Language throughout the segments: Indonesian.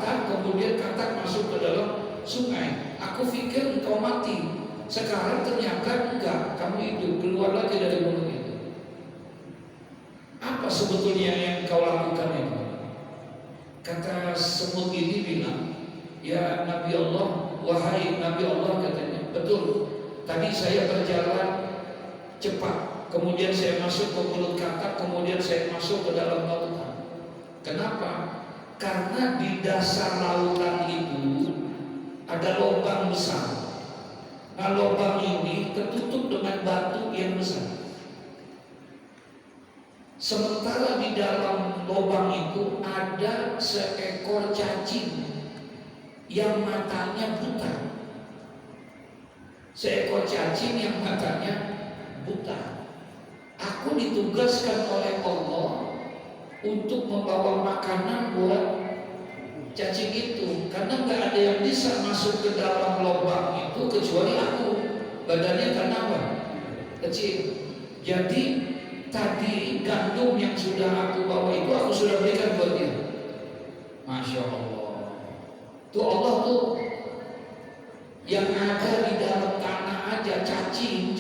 katak, kemudian katak masuk ke dalam sungai. Aku pikir engkau mati. Sekarang ternyata enggak, kamu hidup, keluar lagi dari mulut itu. Apa sebetulnya yang kau lakukan itu? Kata semut ini bilang, ya Nabi Allah, wahai Nabi Allah, katanya, betul. Tadi saya berjalan cepat, kemudian saya masuk ke mulut katak, kemudian saya masuk ke dalam lautan. Kenapa? Karena di dasar lautan itu ada lubang besar. Nah, lubang ini tertutup dengan batu yang besar. Sementara di dalam lubang itu ada seekor cacing yang matanya buta. Seekor cacing yang matanya buta. Aku ditugaskan oleh Allah untuk membawa makanan buat cacing itu, karena nggak ada yang bisa masuk ke dalam lubang itu kecuali aku. Badannya kan apa? Kecil. Jadi tadi gandum yang sudah aku bawa itu aku sudah berikan buat dia. Masya Allah. Tuh Allah tuh yang ada di dalam tanah aja cacing.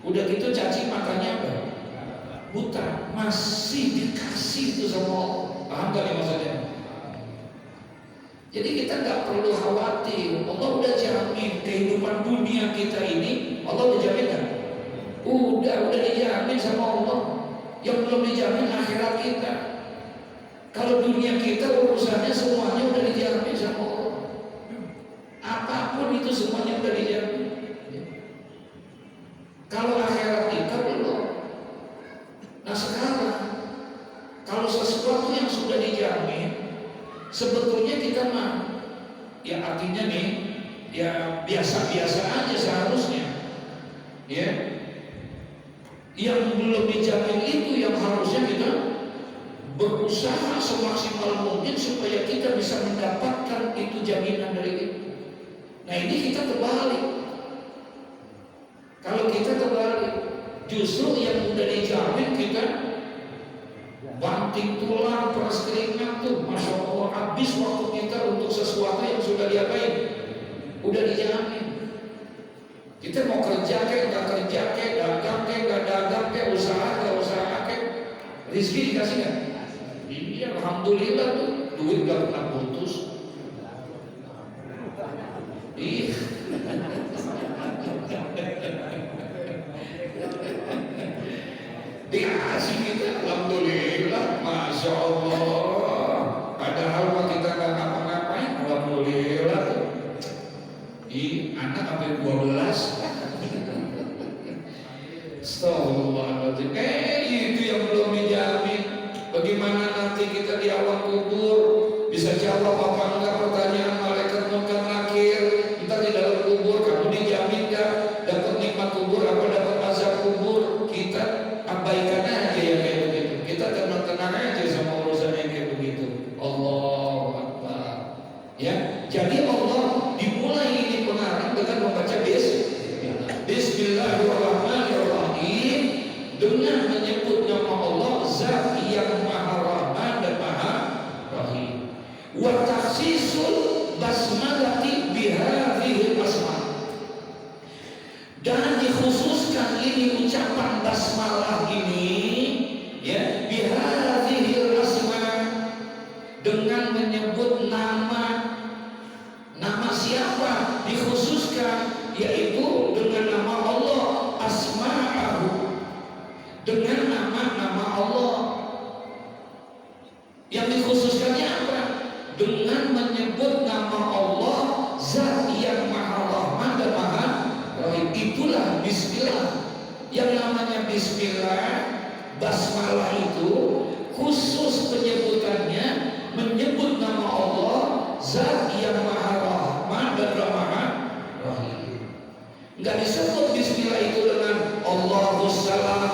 Udah gitu cacing matanya apa? Buta. Masih dikasih itu sama Allah. Paham gak nih maksudnya? Jadi kita nggak perlu khawatir. Allah udah jamin kehidupan dunia kita ini. Allah udah jamin kan? Udah dijamin sama Allah. Yang belum dijamin akhirat kita. Kalau dunia kita urusannya semuanya udah dijamin sama Allah. Apapun itu semuanya udah dijamin. Kalau akhirat kita belum. Nah sekarang kalau sesuatu yang sudah dijamin, sebetulnya kita mah, ya artinya nih, ya biasa-biasa aja seharusnya. Ya, yang belum dijamin itu yang harusnya kita berusaha semaksimal mungkin supaya kita bisa mendapatkan itu jaminan dari itu. Nah ini kita terbalik. Kalau kita terbalik, justru yang udah dijamin kita banting tulang, peras keringat tuh, masya Allah, habis waktu kita untuk sesuatu yang sudah diapain, udah dijamin. Kita mau kerja kayak nggak kerja kayak, dagang kayak nggak dagang kayak, usaha nggak usaha kayak, rezeki dikasih nggak? Iya, alhamdulillah tuh, duit nggak pernah putus. Ih. Dikasih kita, alhamdulillah, masya Allah. Padahal mah kita nggak ngapa-ngapain, alhamdulillah. Anak sampai 12. Astagfirullahaladzim. Itu yang belum dijamin. Bagaimana nanti kita di alam kubur bisa jawab apa enggak pertanyaan malaikat munkar nakir? Entar di dalam kubur kamu dijamin nggak dapat nikmat kubur apa dapat azab kubur? Kita abaikan aja yang kayak begitu. Kita tenang-tenang aja sama urusan yang kayak begitu. Allahu Akbar. Ya, jadi Allah dimulai ini pengarang dengan membaca Bismillahirrahmanirrahim, dengan menyebut nama Allah Zat yang Maha Rahman dan Maha Rahim. Wa takhsisul basmalati bihadhil asma, dan dikhususkan ini ucapan basmalah ini, ya, bihadhil asma, dengan menyebut nama siapa dikhususkan, yaitu dengan nama Allah, asma'ahu, dengan nama-nama Allah. Yang dikhususkannya apa? Dengan menyebut nama Allah Zat yang Maha Rahman dan Maha Rahim. Itulah Bismillah. Yang namanya Bismillah, basmalah itu khusus penyebutannya menyebut nama Allah Zat yang Maha Rahman dan Maha Rahim. Enggak disebut Bismillah itu dengan Allahus Salam,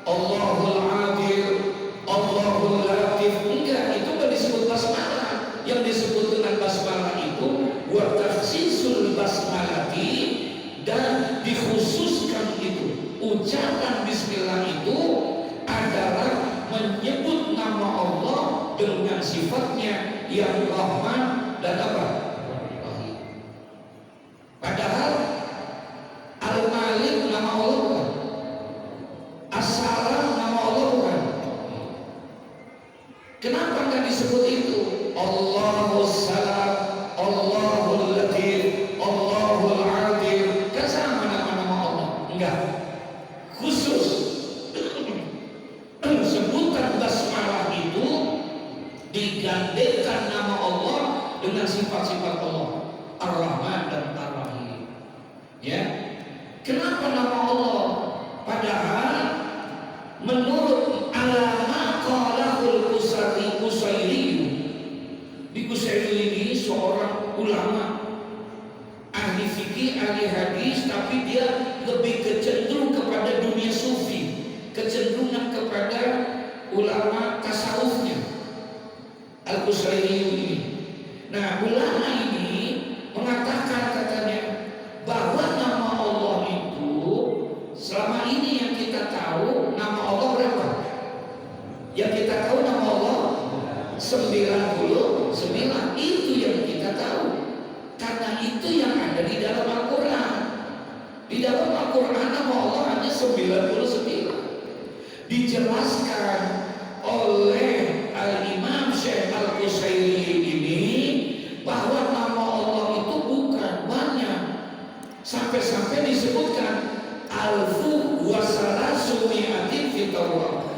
Allahul Adil, Allahul Latif. Enggak, itu enggak disebut basmalah. Yang disebut dengan basmalah itu wa takhsisul basmalati, dan dikhususkan itu ucapan Bismillah itu adalah menyebut nama Allah dengan sifatnya yang Rahman dan apa? Rahim. Padahal Al-Malik nama Allah bukan? As-Salam nama Allah bukan? Kenapa nggak disebut itu? Allahus Salam, Allahul Latif, Allahul Adil, kan sama nama-nama Allah? Enggak. Khusus sebutan basmalah itu digandengkan nama Allah dengan sifat-sifat Allah, Ar-Rahman dan Ar-Rahim. Ya, kenapa nama Allah? Padahal menurut alama qalahul Qusairi, di Qusairi ini seorang ulama ahli fikih, ahli hadis, tapi dia lebih kecenderung kepada dunia sufi, kecenderungan kepada ulama tasawufnya, Al-Qusairi ini. Nah, ulama ini mengatakan katanya bahwa nama Allah itu selama ini yang kita tahu nama Allah berapa? Yang kita tahu nama Allah 99, itu yang kita tahu. Karena itu yang ada di dalam Al-Quran. Di dalam Al-Quran nama Allah hanya 99. Dijelaskan oleh Al-Imam Syekh Al-Qusairi ini bahwa nama Allah itu bukan banyak. Sampai-sampai disebutkan alfu wa salasu mi'atin fi Taurat.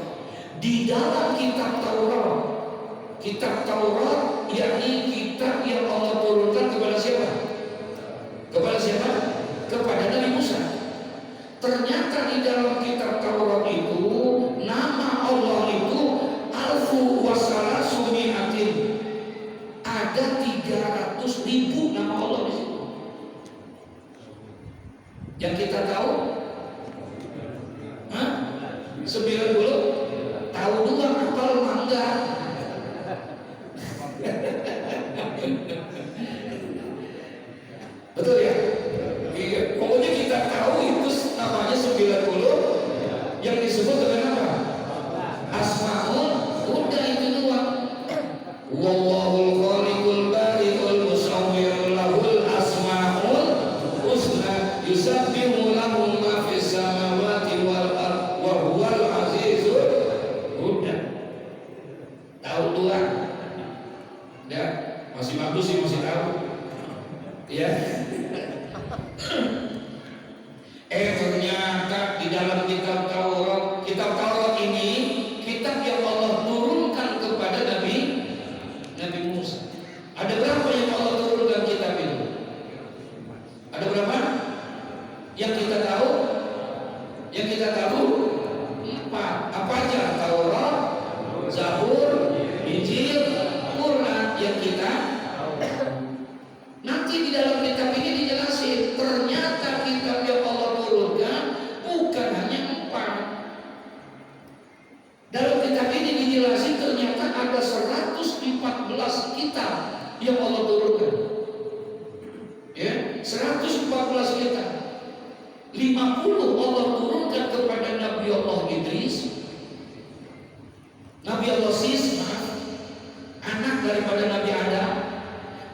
Di dalam kitab Taurat. Kitab Taurat yakni kitab yang Allah turunkan kepada siapa? Kepada siapa? Kepada Nabi Musa. Ternyata di dalam kitab Taurat itu nama Allah itu alfu wasalasu mi'atin. Ada 300.000 nama Allah di situ. Yang kita tahu? 90? Tahu doang, hafal enggak? Betul ya? Iya. Pokoknya kita tahu itu namanya 90 yang disebut dengan apa? Asmaul. Udah itu doang. Wallahul khaliqul bari'ul musawwir lahul asmaul husna yusabbihu lahu ma fis samawati wal ardh wa huwal azizul. Udah. Tahu doang. Ya, masih bagus sih, masih tahu. Ya. Ternyata di dalam kitab Taurat ini kitab yang Allah turunkan kepada Nabi Musa. Ada berapa yang Allah turunkan kitab itu? Ada berapa? Yang kita tahu? Yang kita tahu 4. Apa aja? Taurat, Zabur, Injil, Quran yang kita. Nanti di dalam kitab ini dijelasin ternyata kitab yang Allah turunkan bukan hanya 4. Dalam kitab ini dijelasin ternyata ada 114 kitab yang Allah turunkan. Ya, 114 kitab. 50 Allah turunkan kepada Nabi Allah Idris, Nabi Allah Sis, anak daripada Nabi Adam.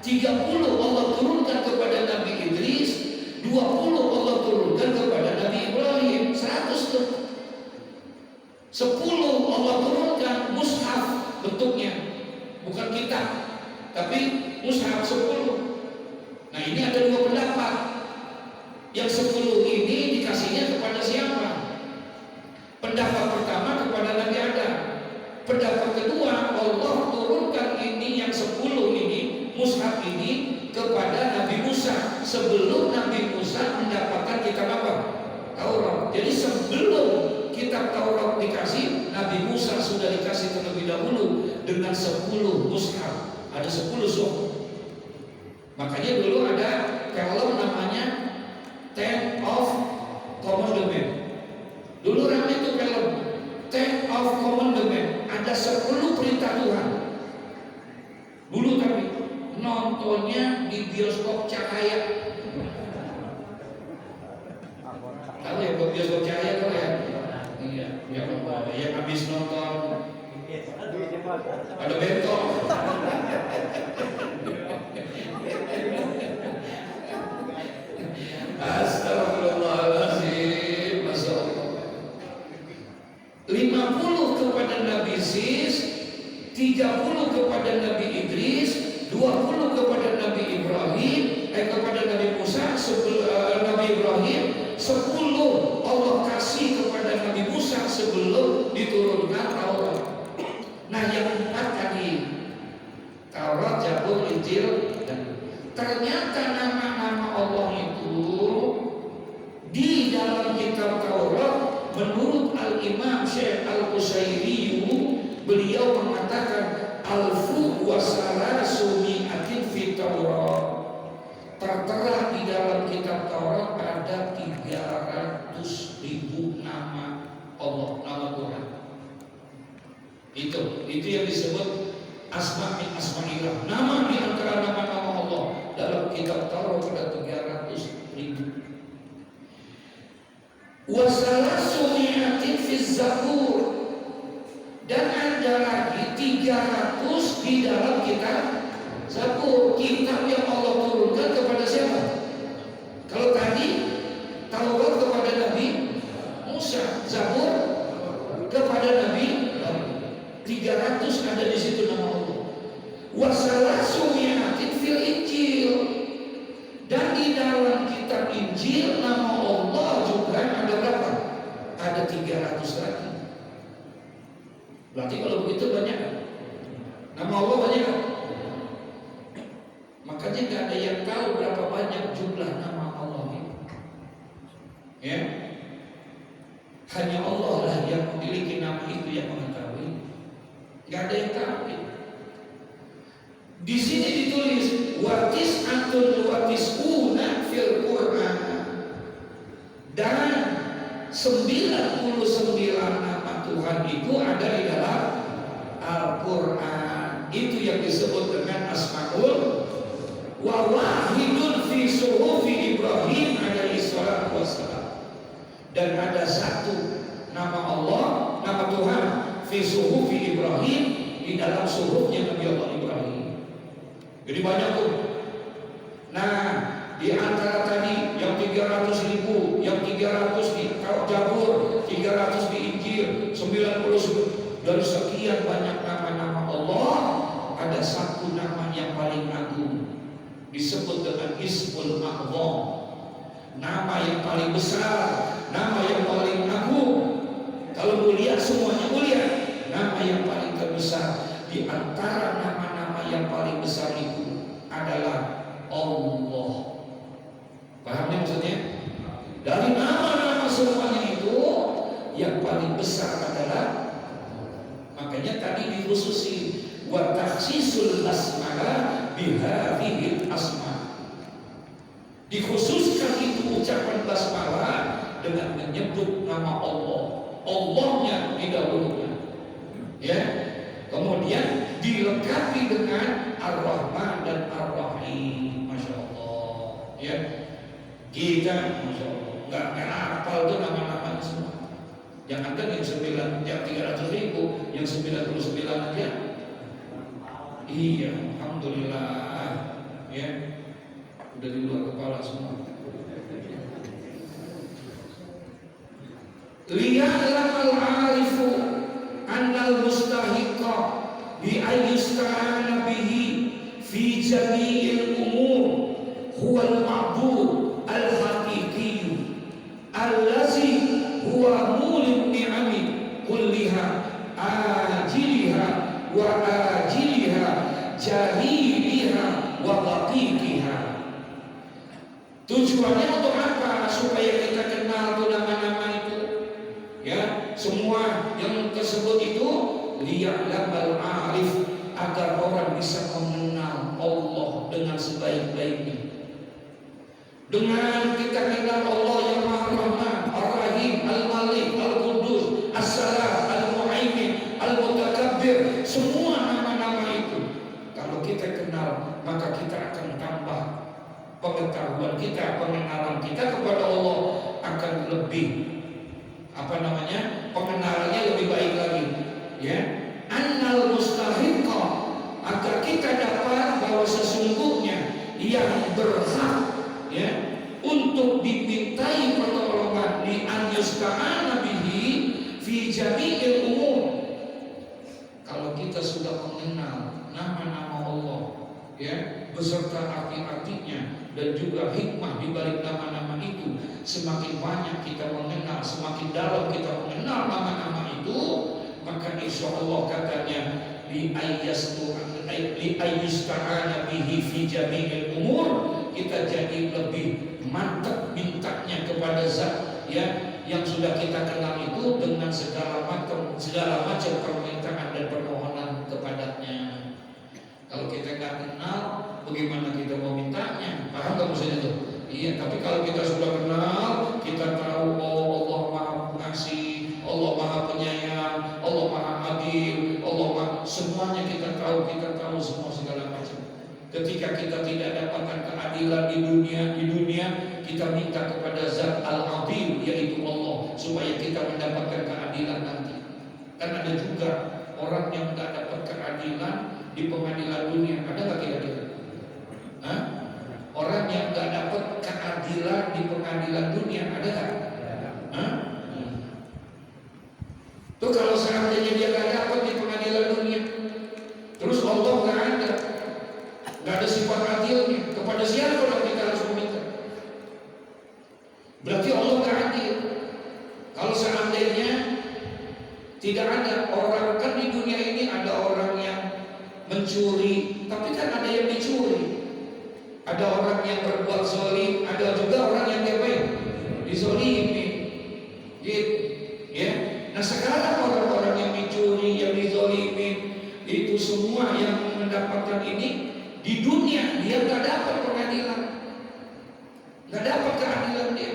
30 Allah turunkan kepada Nabi Idris, 20 Allah turunkan kepada Nabi Ibrahim, 100 tuh. 10 Allah turunkan mushaf bentuknya, bukan kitab, tapi mushaf 10. Nah ini ada 2 pendapat. Yang 10 ini dikasihnya kepada siapa? Pendapat pertama kepada Nabi Adam. Pendapat kedua, Allah turunkan ini yang 10 ini, mushaf ini kepada Nabi Musa sebelum Nabi Musa mendapatkan kitab apa? Taurat. Jadi sebelum kitab Taurat dikasih, Nabi Musa sudah dikasih terlebih dahulu dengan 10 mushaf. Ada 10 suhuf. Makanya dulu ada film namanya Ten of Commandment. Dulu ramai itu film Ten of Commandment. Ada 10 perintah Tuhan. Dulu kami nontonnya di bioskop Cahaya. Tahu ya bioskop Cahaya tuh ya? Iya. Yang habis nonton Ada bentol. Astagfirullahaladzim. Masya Allah. 50 kepada Nabi Sis, 30 kepada Nabi Idris, 20 kepada Nabi Ibrahim, kepada Nabi Musa, Nabi Ibrahim, 10 Allah kasih kepada Nabi Musa sebelum diturunkan Taurat. Nah yang 4 tadi Taurat, Zabur, Injil, dan ternyata nama-nama Allah itu di dalam kitab Taurat menurut Al-Imam Syekh Al-Qusairi, beliau mengatakan alfu wasalasu mi'atin fi Taurat. Tertera di dalam kitab Taurat ada 300.000 nama Allah, nama Tuhan. Itu yang disebut asma min asma'illah. Nama di antara nama-nama Allah dalam kitab Taurat ada 300.000. Wasalasu mi'atin fi Zabur, dan ada lagi 300 di dalam kitab Zabur, kitab yang Allah turunkan kepada siapa? Kalau tadi Taurat kepada Nabi Musa, Zabur kepada Nabi, 300 ada di situ nama Allah. Wasalasu mi'atin fil Injil, dan di dalam kitab Injil nama Allah juga ada berapa? Ada 300 lagi. Berarti kalau begitu banyak kan? Nama Allah banyak kan? Makanya nggak ada yang tahu berapa banyak jumlah nama Allah ini. Ya, hanya Allah lah yang memiliki nama itu, yang mengetahui. Nggak ada yang tahu. Di sini ditulis watis antul watisuna fil Quran, dan 99 nama Tuhan itu ada di dalam Al-Quran. Itu yang disebut dengan Asmaul wa wahidun fi suhufi Ibrahim alaihi salatu wassalam. Dan ada satu nama Allah, nama Tuhan fi suhufi Ibrahim, di dalam suhufnya Nabi Allah Ibrahim. Jadi banyak tuh. Nah, di antara tadi yang 300.000, yang 300 di Zabur, 300 di Injil, 90 dari sekian banyak nama-nama Allah, ada satu nama yang paling agung, disebut dengan Ismul A'zam, nama yang paling besar, nama yang paling agung. Kalau mulia semuanya mulia, nama yang paling terbesar di antara nama-nama yang paling besar itu adalah Allah. Pahamnya maksudnya? Dari nama-nama semuanya itu yang paling besar adalah, makanya tadi dikhususi wa takhsisul asma'a bihadhil asma. Dikhususkan itu ucapan basmalah dengan menyebut nama Allah. Allahnya didahulukan. Ya. Kemudian dilengkapi dengan Ar-Rahman dan Ar-Rahim. Masya Allah. Ya. Kita, Masya Allah, nggak hafal tuh nama-nama semua. Jangankan yang 300.000, yang 99 aja. Iya, alhamdulillah. Ya, udah di luar kepala semua. Liya'lam al-arifu annal mustahiqa bi ayyusta'ana bihi fi jami'il umur huwal ma'bud al-haqiqi allazi huwa mulin ni'ami kulliha ajiliha wa ajiliha jahiliha wa daqiqiha. Tujuannya untuk apa? Supaya kita kenal tuh nama-nama itu, ya, semua yang tersebut itu liya'lamal arif, agar orang bisa mengenal Allah dengan sebaik-baiknya. Dengan kita kenal Allah yang Maha Rahman, Ar-Rahim, Al-Malik, Al-Qudus, As-Salam, Al-Mu'aimin, Al-Mutakabbir, semua nama-nama itu kalau kita kenal, maka kita akan tambah pengetahuan kita, pengenalan kita kepada Allah akan lebih, pengenalannya lebih baik lagi, ya. annal mustahiqa, agar kita dapat bahwa sesungguhnya yang berhak ya untuk dimintai pertolongan li an yusta'ana bihi fi jami'il umur. Kalau kita sudah mengenal nama-nama Allah ya beserta arti-artinya dan juga hikmah di balik nama-nama itu, semakin banyak kita mengenal, semakin dalam kita mengenal nama-nama itu, maka insya Allah katanya li ayyusta'ana bihi fi jami'il umur, kita jadi lebih mantap mintanya kepada zat ya yang sudah kita kenal itu dengan segala macam permintaan dan permohonan kepadanya. Kalau kita nggak kenal, bagaimana kita mau mintanya? Paham nggak maksudnya itu? Iya, tapi kalau kita sudah kenal, kita tahu oh Allah Maha Pengasih, Allah Maha Penyayang, Allah Maha Adil, semuanya kita tahu semua segala macam. Ketika kita tidak dapatkan keadilan di dunia kita minta kepada Zat Al-Adil yaitu Allah supaya kita mendapatkan keadilan nanti. Kan ada juga orang yang tidak dapat keadilan di pengadilan dunia, ada nggak kira-kira? Orang yang nggak dapat keadilan di pengadilan dunia, ada nggak? Tuh kalau seandainya dia nggak dapat di pengadilan dunia, terus Allah nggak ada sifat adilnya, kepada siapa orang kita harus meminta? Berarti Allah nggak adil. Kalau seandainya tidak ada orang, kan di dunia ini ada orang yang mencuri, tapi kan ada yang dicuri. Ada orang yang berbuat zalim, ada juga orang yang dizalimi. Gitu, ya. Nah sekarang orang-orang yang dicuri, yang dizalimi, itu semua yang mendapatkan ini di dunia dia nggak dapat pengadilan, nggak dapat keadilan dia.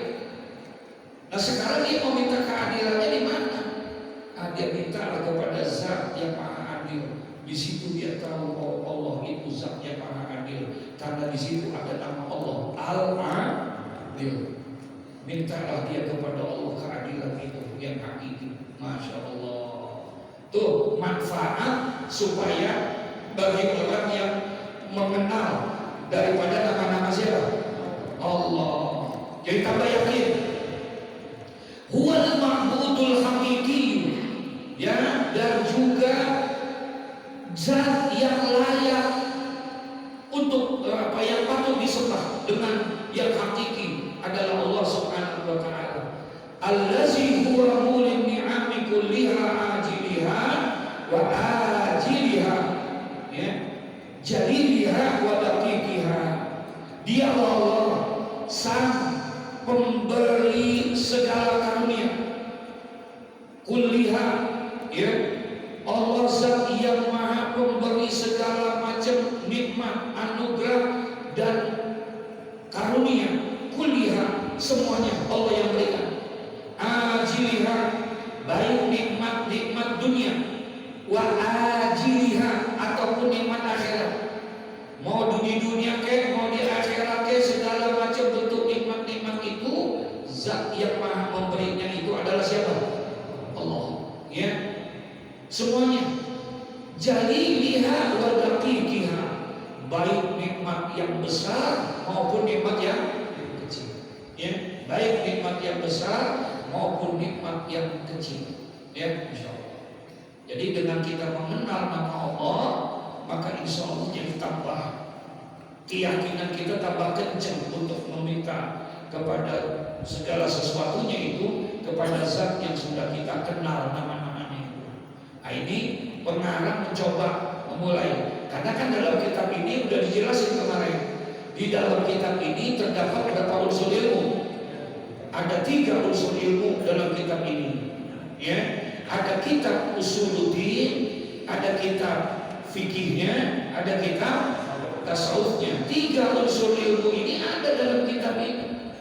Nah sekarang dia mau minta keadilannya di mana? Dia minta kepada Zat yang Maha Adil. Di situ dia tahu bahwa Allah itu Zat yang Maha Adil, karena di situ ada nama Allah Al-Adil. Mintalah dia kepada Allah keadilan itu yang hakiki. Masya Allah. Tuh manfaat supaya bagi orang yang mengenal daripada nama-nama siapa? Allah. Jadi tambah yakin. Huwal ma'budul hakiki, ya, dan juga zat yang layak untuk yang patut disembah dengan yang hakiki adalah Allah Subhanahu wa taala. Allazi huwa mulin ni'ami kulliha ajiliha wa ajiliha, ya, jaliliha wa daqiqiha. Dia Allah sang pemberi segala karunia, kulliha, ya, Allah zat yang maha pemberi segala macam nikmat, anugerah dan karunia. Kulliha, semuanya Allah yang berikan. Ajiliha, baik nikmat dunia, wa ajiliha, ataupun nikmat akhirat. Mau di dunia ke, mau di akhirat ke, segala macam bentuk nikmat-nikmat itu zat yang maha memberinya itu adalah siapa? Allah, ya. Semuanya. Jaliliha wa daqiqiha, baik nikmat yang besar maupun nikmat yang kecil, ya, baik nikmat yang besar maupun nikmat yang kecil, ya, insyaallah. Jadi dengan kita mengenal nama Allah, maka insya Allah jadi tambah keyakinan kita tambah kencang untuk meminta kepada segala sesuatunya itu kepada zat yang sudah kita kenal nama-namanya itu. Nah, ini pengarang mencoba memulai, karena kan dalam kitab ini sudah dijelasin kemarin. Di dalam kitab ini terdapat berapa unsur ilmu? Ada 3 unsur ilmu dalam kitab ini, ya. Ada kitab usuluddin, ada kitab fikihnya, ada kitab tasawufnya. 3 unsur ilmu ini ada dalam kitab ini,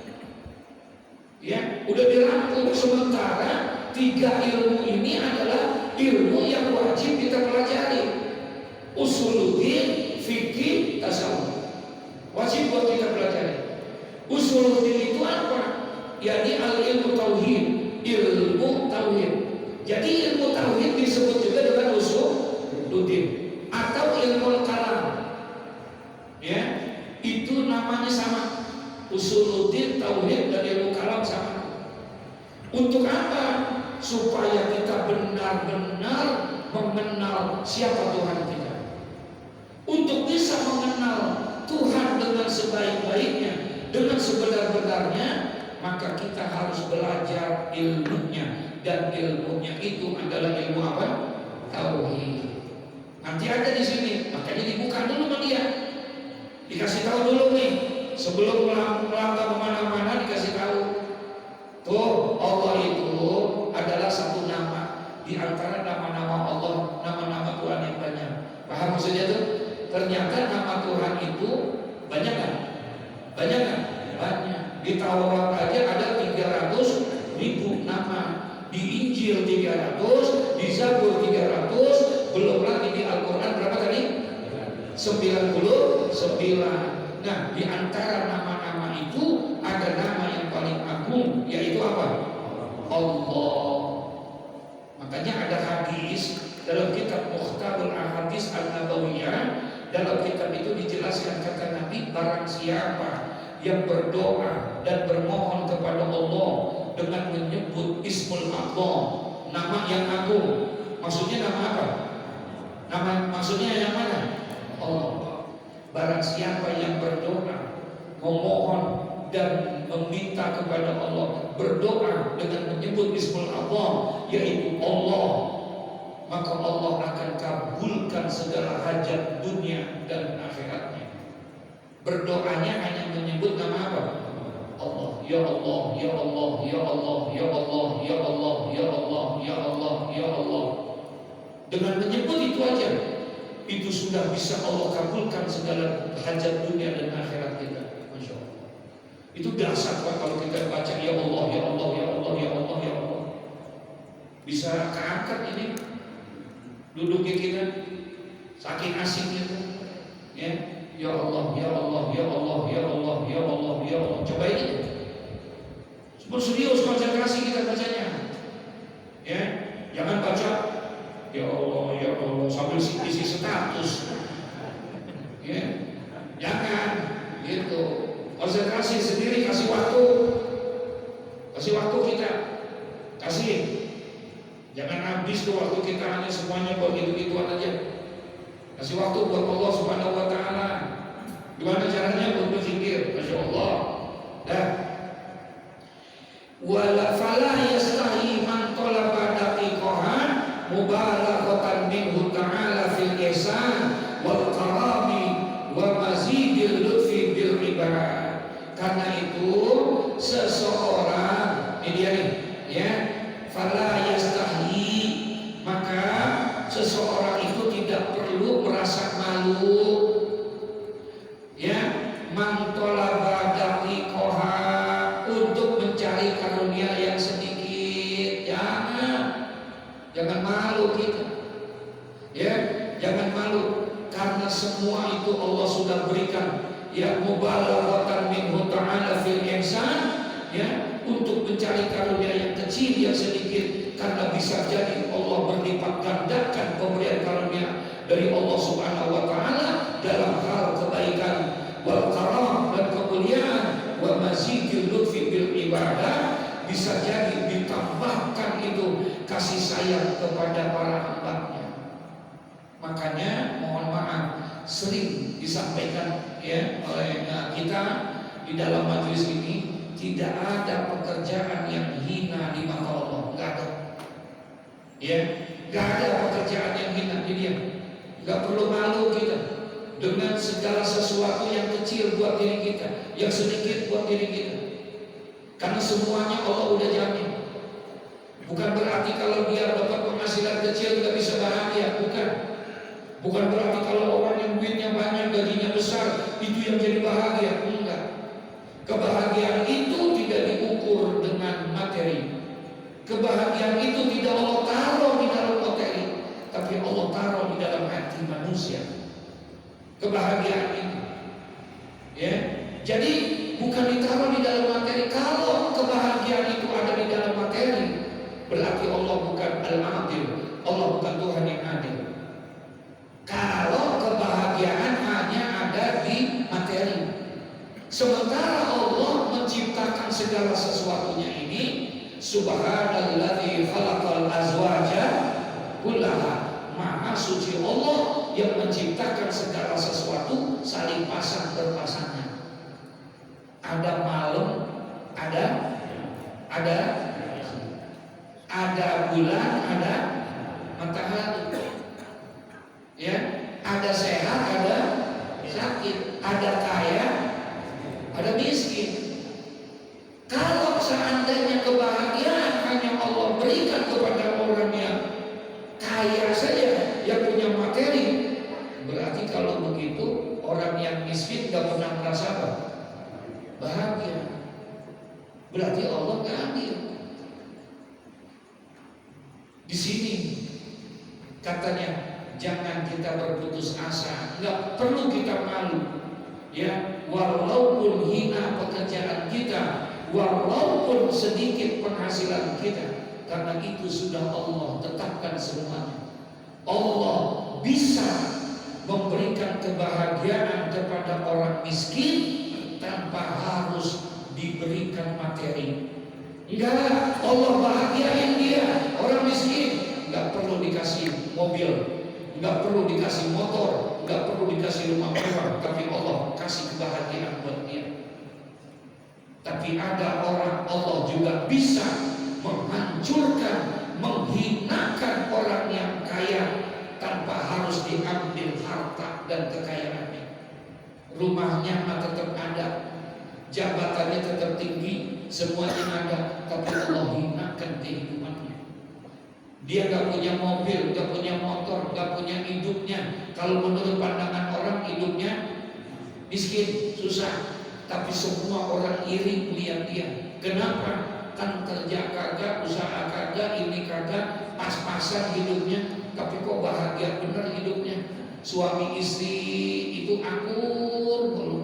ya. Udah dirangkum. Sementara 3 ilmu ini adalah ilmu yang wajib kita pelajari. Usuluddin, fikih, tasawuf, wajib buat kita pelajari. Usuluddin itu apa? Yani al-ilmu tauhid, ilmu tauhid. Jadi ilmu tauhid disebut juga dengan usuluddin atau ilmu kalam. Ya, itu namanya sama. Usuluddin, tauhid dan ilmu kalam sama. Untuk apa? Supaya kita benar-benar mengenal siapa Tuhan kita. Untuk bisa mengenal Tuhan dengan sebaik-baiknya, dengan sebenar-benarnya, maka kita harus belajar ilmunya. Dan ilmunya itu adalah ilmu apa? Tauhid. Nanti ada di sini, makanya dibuka dulu sama dia. Dikasih tahu dulu nih, sebelum melangkah kemana-mana dikasih tahu. Tuh, Allah itu adalah satu nama di antara nama-nama Allah, nama-nama Tuhan yang banyak. Paham maksudnya tuh? Ternyata nama Tuhan itu banyak kan? Banyak kan? Banyak. Di Taurat aja ada 300.000 nama. Di Injil 300, di Zabur 300, belum lagi di Al-Quran berapa tadi? 99. Nah, di antara nama-nama itu ada nama yang paling agung, yaitu apa? Allah. Makanya ada hadis dalam kitab Mukhtarul Ahadits An-Nabawiyah. Dalam kitab itu dijelaskan kata Nabi, barang siapa yang berdoa dan bermohon kepada Allah dengan menyebut Ismul Allah, nama yang agung. Maksudnya nama apa? Maksudnya yang mana? Allah. Barang siapa yang berdoa, memohon dan meminta kepada Allah, berdoa dengan menyebut Ismul Allah, yaitu Allah, maka Allah akan kabulkan segala hajat dunia dan akhiratnya. Berdoanya hanya menyebut nama apa? Allah. Ya Allah, ya Allah, ya Allah, ya Allah, ya Allah, ya Allah, ya Allah, ya Allah. Dengan menyebut itu aja, itu sudah bisa Allah kabulkan segala hajat dunia dan akhirat kita. Masya Allah. Itu dasar Pak kalau kita baca ya Allah, ya Allah, ya Allah, ya Allah, ya Allah. Bisa keangkat ini duduknya kita, saking asiknya tuh. Ya, ya Allah, ya Allah, ya Allah, ya Allah, ya Allah, ya Allah. Coba ini. Serius konsentrasi kita bacanya. Ya, jangan baca ya Allah sambil isi status. Ya, jangan gitu. Konsentrasi sendiri, kasih waktu kita, kasih. Jangan habis tuh waktu kita hanya semuanya buat gitu-gituan aja. Kasih waktu buat Allah Subhanahu Wa Taala. Gimana caranya? Buat berzikir, Masya Allah. Dah. Wala fala yastahi man talaba daqiqahan mubalaghatan minhu ta'ala fil ihsan wal karami wa mazidil lutfi bil ibad. Karena itu seseorang ini dia nih, ya, fala yastahi, maka seseorang itu tidak perlu merasa malu, ya, man talaba daqiqahan, untuk mencari karunia yang sedikit. Jangan malu kita, ya, jangan malu, karena semua itu Allah sudah berikan, ya, mubalaghatan minhu ta'ala fil ihsan, ya, untuk mencari karunia yang kecil, yang sedikit, karena bisa jadi Allah berlipat gandakan pemberian karunia dari Allah Subhanahu Wa Taala dalam hal kebaikan, wal karam, dan kemuliaan, wa mazidil lutfi bil ibadah, bisa jadi ditambahkan itu kasih sayang kepada para hambanya. Makanya mohon maaf, sering disampaikan, ya, oleh kita di dalam majelis ini, tidak ada pekerjaan yang hina di mata Allah, nggak ada. Ya, nggak ada pekerjaan yang hina di dia. Nggak perlu malu kita dengan segala sesuatu yang kecil buat diri kita, yang sedikit buat diri kita. Karena semuanya Allah udah jamin. Bukan berarti kalau dia dapat penghasilan kecil nggak bisa bahagia, bukan. Bukan berarti kalau orang yang duitnya banyak, gajinya besar, itu yang jadi bahagia, enggak. Kebahagiaan itu tidak diukur dengan materi. Kebahagiaan itu tidak Allah taruh di dalam materi, tapi Allah taruh di dalam hati manusia. Kebahagiaan itu, ya. Jadi bukan ditaruh di dalam materi. Kalau kebahagiaan itu ada di dalam materi, berarti Allah bukan al-adil, Allah bukan Tuhan yang adil. Sementara Allah menciptakan segala sesuatunya ini, subhanalladzi khalaqal azwaja kullaha, maha suci Allah yang menciptakan segala sesuatu saling pasang berpasangan. Ada malam, ada bulan, ada matahari, ya, ada sehat, ada sakit, ada kaya, ada miskin. Kalau seandainya kebahagiaan hanya Allah berikan kepada orang yang kaya saja, yang punya materi, berarti kalau begitu orang yang miskin gak pernah merasa apa? Bahagia. Berarti Allah gak adil. Di sini katanya jangan kita berputus asa, nggak perlu kita malu, ya, walaupun hina pekerjaan kita, walaupun sedikit penghasilan kita, karena itu sudah Allah tetapkan semuanya. Allah bisa memberikan kebahagiaan kepada orang miskin tanpa harus diberikan materi. Enggak, Allah bahagiain dia. Orang miskin nggak perlu dikasih mobil, nggak perlu dikasih motor, nggak perlu dikasih rumah mewah, tapi Allah kasih kebahagiaan buat dia. Tapi ada orang Allah juga bisa menghancurkan, menghinakan orang yang kaya tanpa harus diambil harta dan kekayaannya. Rumahnya tetap ada, jabatannya tetap tinggi, semuanya ada, tapi Allah hinakan kehidupannya. Dia gak punya mobil, gak punya motor, gak punya hidupnya. Kalau menurut pandangan orang hidupnya miskin, susah. Tapi semua orang iri melihat dia. Kenapa? Kan kerja kagak, usaha kagak, ini kagak, pas-pasan hidupnya. Tapi kok bahagia bener hidupnya. Suami istri itu akur mulu.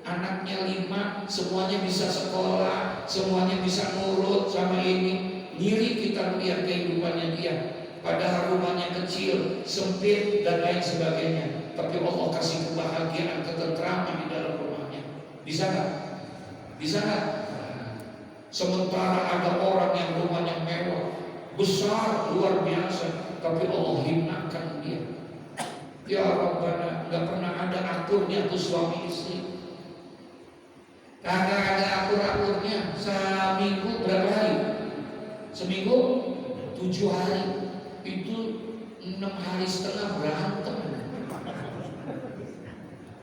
Anaknya 5, semuanya bisa sekolah, semuanya bisa nurut sama ini. Ngiri kita melihat kehidupannya dia, padahal rumahnya kecil, sempit dan lain sebagainya. Tapi Allah kasih kebahagiaan, ketentraman di dalam rumahnya. Bisa nggak? Bisa nggak? Sementara ada orang yang rumahnya mewah, besar, luar biasa, tapi Allah hinakan dia. Ya Rabbana, nggak pernah ada aturnya tuh suami istri. Kagak ada atur-aturnya. Seminggu berapa hari? Seminggu 7 hari. Itu 6 hari setengah berantem.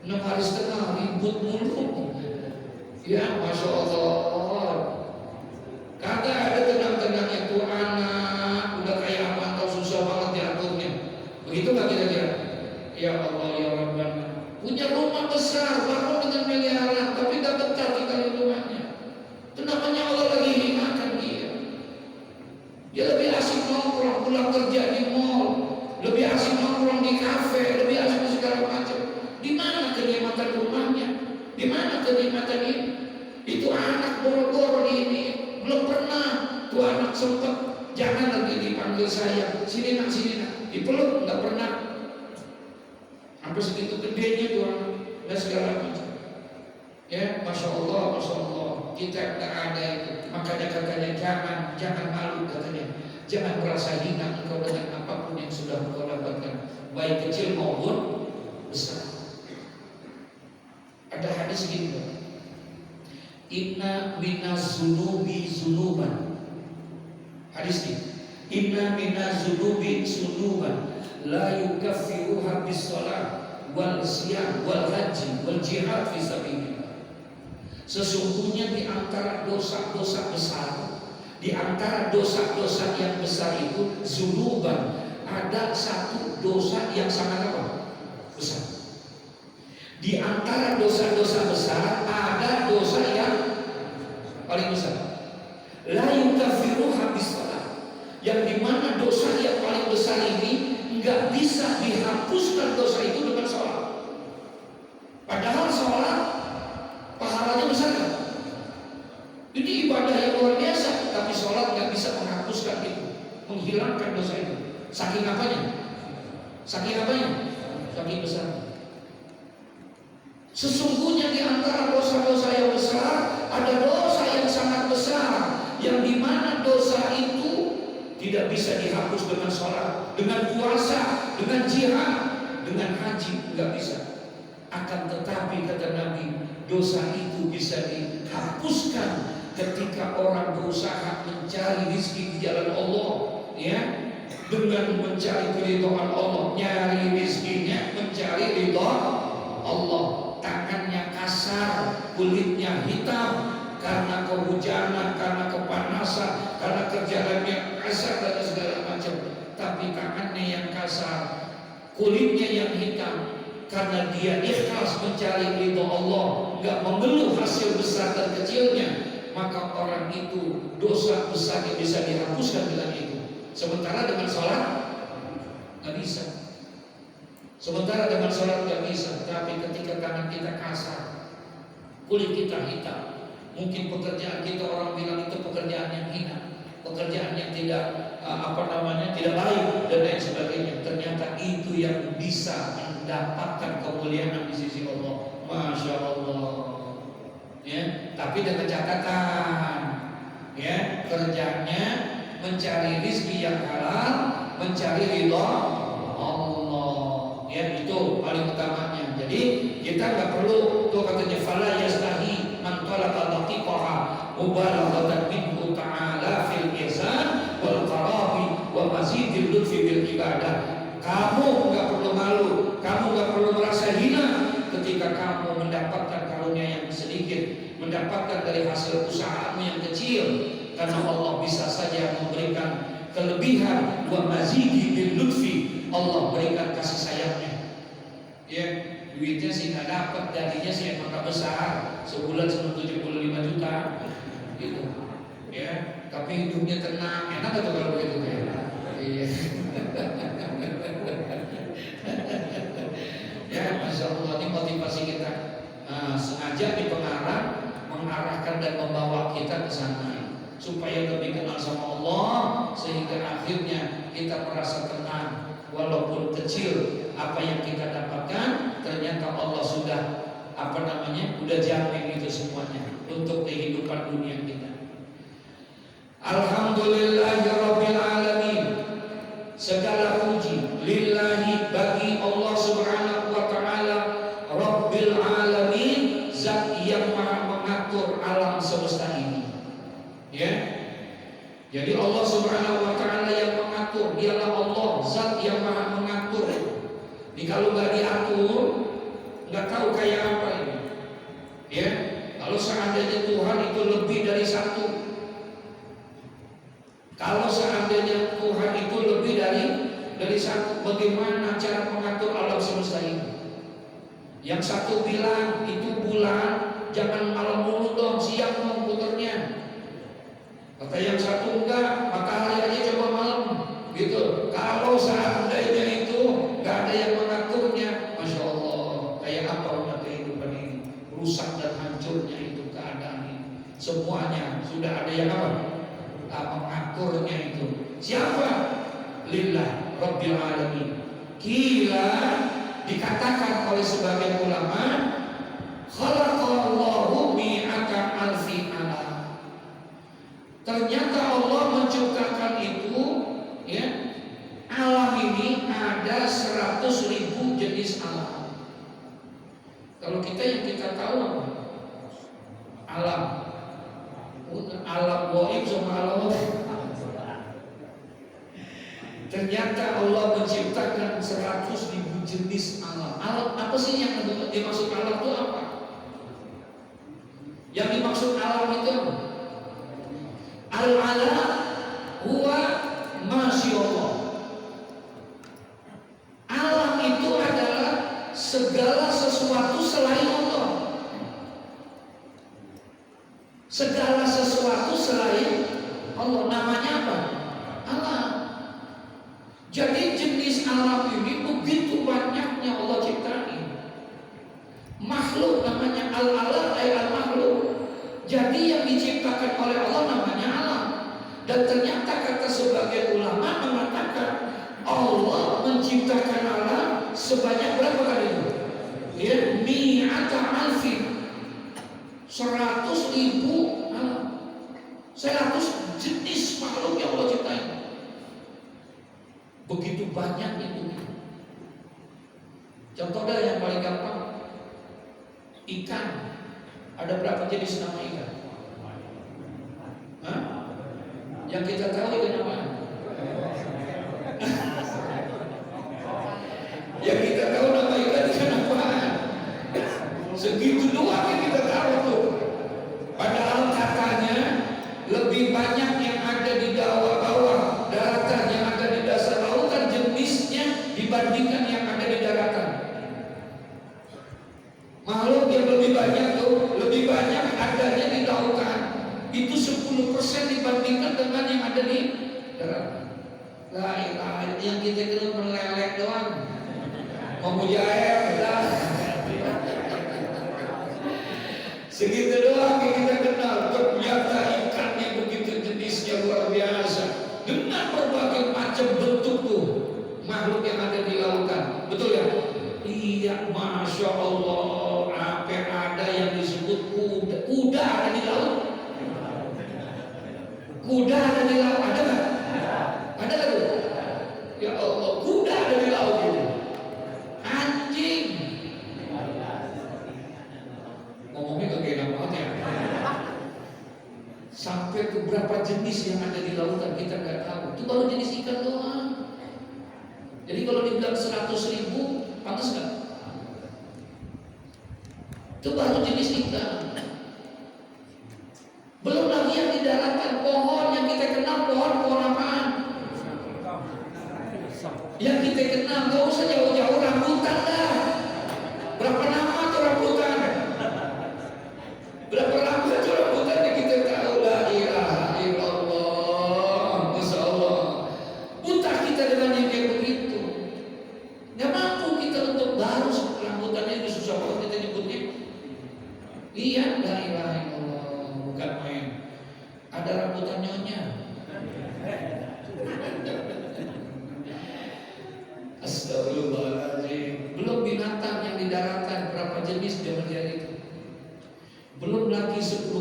6 hari setengah ribut mulu. Ya Masya Allah. Kagak ada tenang-tenangnya tuh anak. Udah kayak apa atau susah banget diaturnya. Begitu gak kira-kira? Ya Allah ya Rabbana. Punya rumah besar, bangun dengan miliaran, tapi gak betah tinggal di rumahnya. Itu namanya Allah lagi hinakan dia. Dia lebih asik nongkrong, pulang kerja di mall, lebih asik nongkrong di kafe, lebih asik di segala macam. Di mana kenikmatan rumahnya? Di mana kenikmatan ini? Itu anak boro-boro ini belum pernah tuh anak sempet jangan lagi dipanggil saya, sini nak, dipeluk nggak pernah. Sampai segitu gedenya tuh anak dan segala macam. Ya, Masya Allah, kita nggak ada itu. Makanya katanya jangan malu katanya. Jangan merasa hina engkau dengan apapun yang sudah engkau dapatkan, baik kecil maupun besar. Ada hadis gitu. Inna minaz zunubi zunuban. Hadis ini. Inna minaz zunubi zunuban la yukaffiruha bis shalah wal siyam wal haji wal jihad fi sabilillah. Sesungguhnya di antara dosa-dosa besar, di antara dosa-dosa yang besar itu zunuban, ada satu dosa yang sangat apa? Besar. Di antara dosa-dosa besar ada dosa yang paling besar. La yukaffiruha bis shalah. Yang dimana dosa yang paling besar ini nggak bisa dihapuskan dosa itu dengan sholat. Padahal sholat pahalanya besar kan? Ini ibadah yang luar biasa, tapi sholat nggak bisa menghapuskan itu, menghilangkan dosa itu. Saking apanya? Saking besar. Sesungguhnya di antara dosa-dosa yang besar ada dosa yang sangat besar, yang dimana dosa itu tidak bisa dihapus dengan sholat, dengan puasa, dengan jihad, dengan haji, nggak bisa. Akan tetapi kata Nabi, dosa itu bisa dihapuskan ketika orang berusaha mencari rezeki di jalan Allah, ya, dengan mencari keridhaan Allah, nyari rezekinya, mencari ridha Allah. Tangannya kasar, kulitnya hitam karena kehujanan, karena kepanasan, karena kerjaannya kasar dan segala macam. Tapi tangannya yang kasar, kulitnya yang hitam, karena dia ikhlas mencari ridha Allah, nggak mengeluh hasil besar dan kecilnya, maka orang itu dosa besarnya bisa dihapuskan dengan itu. Sementara dengan sholat nggak bisa. Sementara dengan sholat nggak bisa. Tapi ketika tangan kita kasar, kulit kita hitam, mungkin pekerjaan kita orang bilang itu pekerjaan yang hina, pekerjaan yang tidak tidak baik dan lain sebagainya. Ternyata itu yang bisa mendapatkan kemuliaan di sisi Allah. Masya Allah. Ya, tapi dengan catatan, ya, kerjanya mencari rezeki yang halal, mencari ridha Allah. Ya, itu paling utamanya. Jadi kita nggak perlu tuh katanya fala yastahi man talaba latifaha mubalaghatan minhu ta'ala fil ihsan wal qarabi wa mazidil lutfi bil ibadah. Kamu nggak perlu malu, kamu nggak perlu merasa hina ketika kamu mendapatkan karunia yang sedikit, mendapatkan dari hasil usahamu yang kecil, karena Allah bisa saja memberikan kelebihan wa mazidi bil lutfi. Allah berikan kasih sayangnya. Ya, duitnya sih nggak dapat, gajinya sih emang nggak besar, sebulan cuma 75 juta, gitu. Ya, tapi hidupnya tenang, enak atau kalau begitu ya? Iya. Ya, masya Allah, ini motivasi kita. Sengaja dipengaruh, mengarahkan dan membawa kita ke sana supaya lebih kenal sama Allah, sehingga akhirnya kita merasa tenang. Walaupun kecil apa yang kita dapatkan, ternyata Allah sudah udah jamin itu semuanya untuk kehidupan dunia kita. Alhamdulillahirabbil alamin. Segala puji lillahi bagi Allah Subhanahu wa taala, Rabbil alamin, zat yang maha mengatur alam semesta ini. Ya. Jadi Allah Subhanahu wa taala yang mengatur, dialah Allah, zat yang maha mengatur. Jadi kalau nggak diatur, nggak tahu kayak apa ini. Ya, kalau seandainya Tuhan itu lebih dari satu, kalau seandainya Tuhan itu lebih dari satu, bagaimana cara mengatur alam semesta ini? Yang satu bilang itu bulan, jangan malam mulu dong, siang dong puternya. Kata yang satu enggak, matahari aja coba malam, gitu. Kalau seandainya itu nggak ada yang mengaturnya, masya Allah, kayak apa udah kehidupan ini, rusak dan hancurnya itu keadaan ini. Semuanya sudah ada yang mengaturnya itu. Siapa? Lillah Rabbil alamin. Kila dikatakan oleh sebagian ulama, khalaqallahu mi'ata alfi alam. Ternyata Allah menciptakan itu, ya, alam ini ada 100.000 jenis alam. Kalau kita yang kita tahu apa? Alam gaib sama alam gaib. Ternyata Allah menciptakan 100.000 jenis alam. Alam apa sih yang dimaksud alam itu apa? Yang dimaksud alam itu apa? Al-alam huwa masyaallah. Alam itu adalah segala sesuatu selain Allah. Segala sesuatu selain Allah, namanya apa? Alam. Jadi jenis alam ini begitu banyaknya Allah ciptain. Makhluk namanya al-alam, al-makhluk. Jadi yang diciptakan oleh Allah namanya alam. Dan ternyata kata sebagian ulama mengatakan Allah menciptakan alam sebanyak berapa kali itu? Ya, mi'ata alfin, 100.000 alam, 100 jenis makhluk yang Allah ciptain. Begitu banyak itu. Contoh dah yang paling gampang, ikan. Ada berapa jenis nama ikan? Hah? Yang kita tahu ikan apa? Yang kita tahu nama ikan apaan? Segitu doang yang kita tahu tuh. Padahal katanya lebih banyak yang ada di bawah daratan, yang ada di dasar lautan jenisnya dibandingkan yang ada di daratan. Makhluk yang lebih banyak tuh, lebih banyak adanya di lautan. Itu 10% dibandingkan dengan yang ada di daratan. Lah, yang kita kenal meleleh doang. Memujair lah. Segitu doang yang kita kenal. Ternyata ikannya begitu jenisnya luar biasa. Dengan berbagai macam bentuk tuh makhluk yang ada di lautan. Betul ya? Iya, Masya Allah. Apa ada yang disebut kuda? Kuda ada di laut? Kuda ada di laut? Ada nggak? Ada nggak tuh? Ya Allah, kuda ada di laut itu. Anjing. Ngomongnya gak enak banget ya. Sampai ke berapa jenis yang ada di lautan kita nggak tahu. Itu baru jenis ikan doang. Jadi kalau dibilang 100.000, pantas nggak? Itu baru jenis ikan. Belum lagi yang di daratan, pohon yang kita kenal, pohon apaan? Yang kita kenal, gak usah jauh-jauh, rambutan dah. Berapa lama tuh rambutan? Berapa lama tuh rambutan yang kita tahu? La ilaha illallah, Masya Allah. Buta kita dengan yang kayak begitu. Gak mampu kita untuk baru rambutannya ini susah banget kita nyebutnya. Lihat, la ilaha illallah, bukan main. Ada rambutan nyonya. Astagfirullahaladzim. Belum binatang yang di daratan, berapa jenis dia menjadi itu. Belum lagi 10%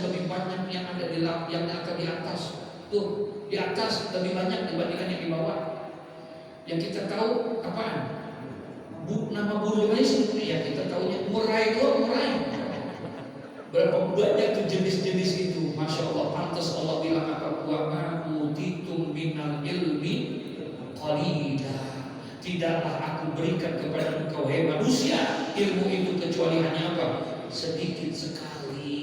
lebih banyak yang ada di laut, yang akan di atas. Tuh, di atas lebih banyak dibandingkan yang di bawah. Yang kita tahu apaan? Nama burung aja sih, ya kita tahunya murai doang, murai. Berapa banyak tuh jenis-jenis itu. Masya Allah, pantas Allah bilang apa? Wa ma'utitum minal ilmi qalila. Tidaklah aku berikan kepada engkau hai manusia ilmu itu kecuali hanya apa? Sedikit sekali.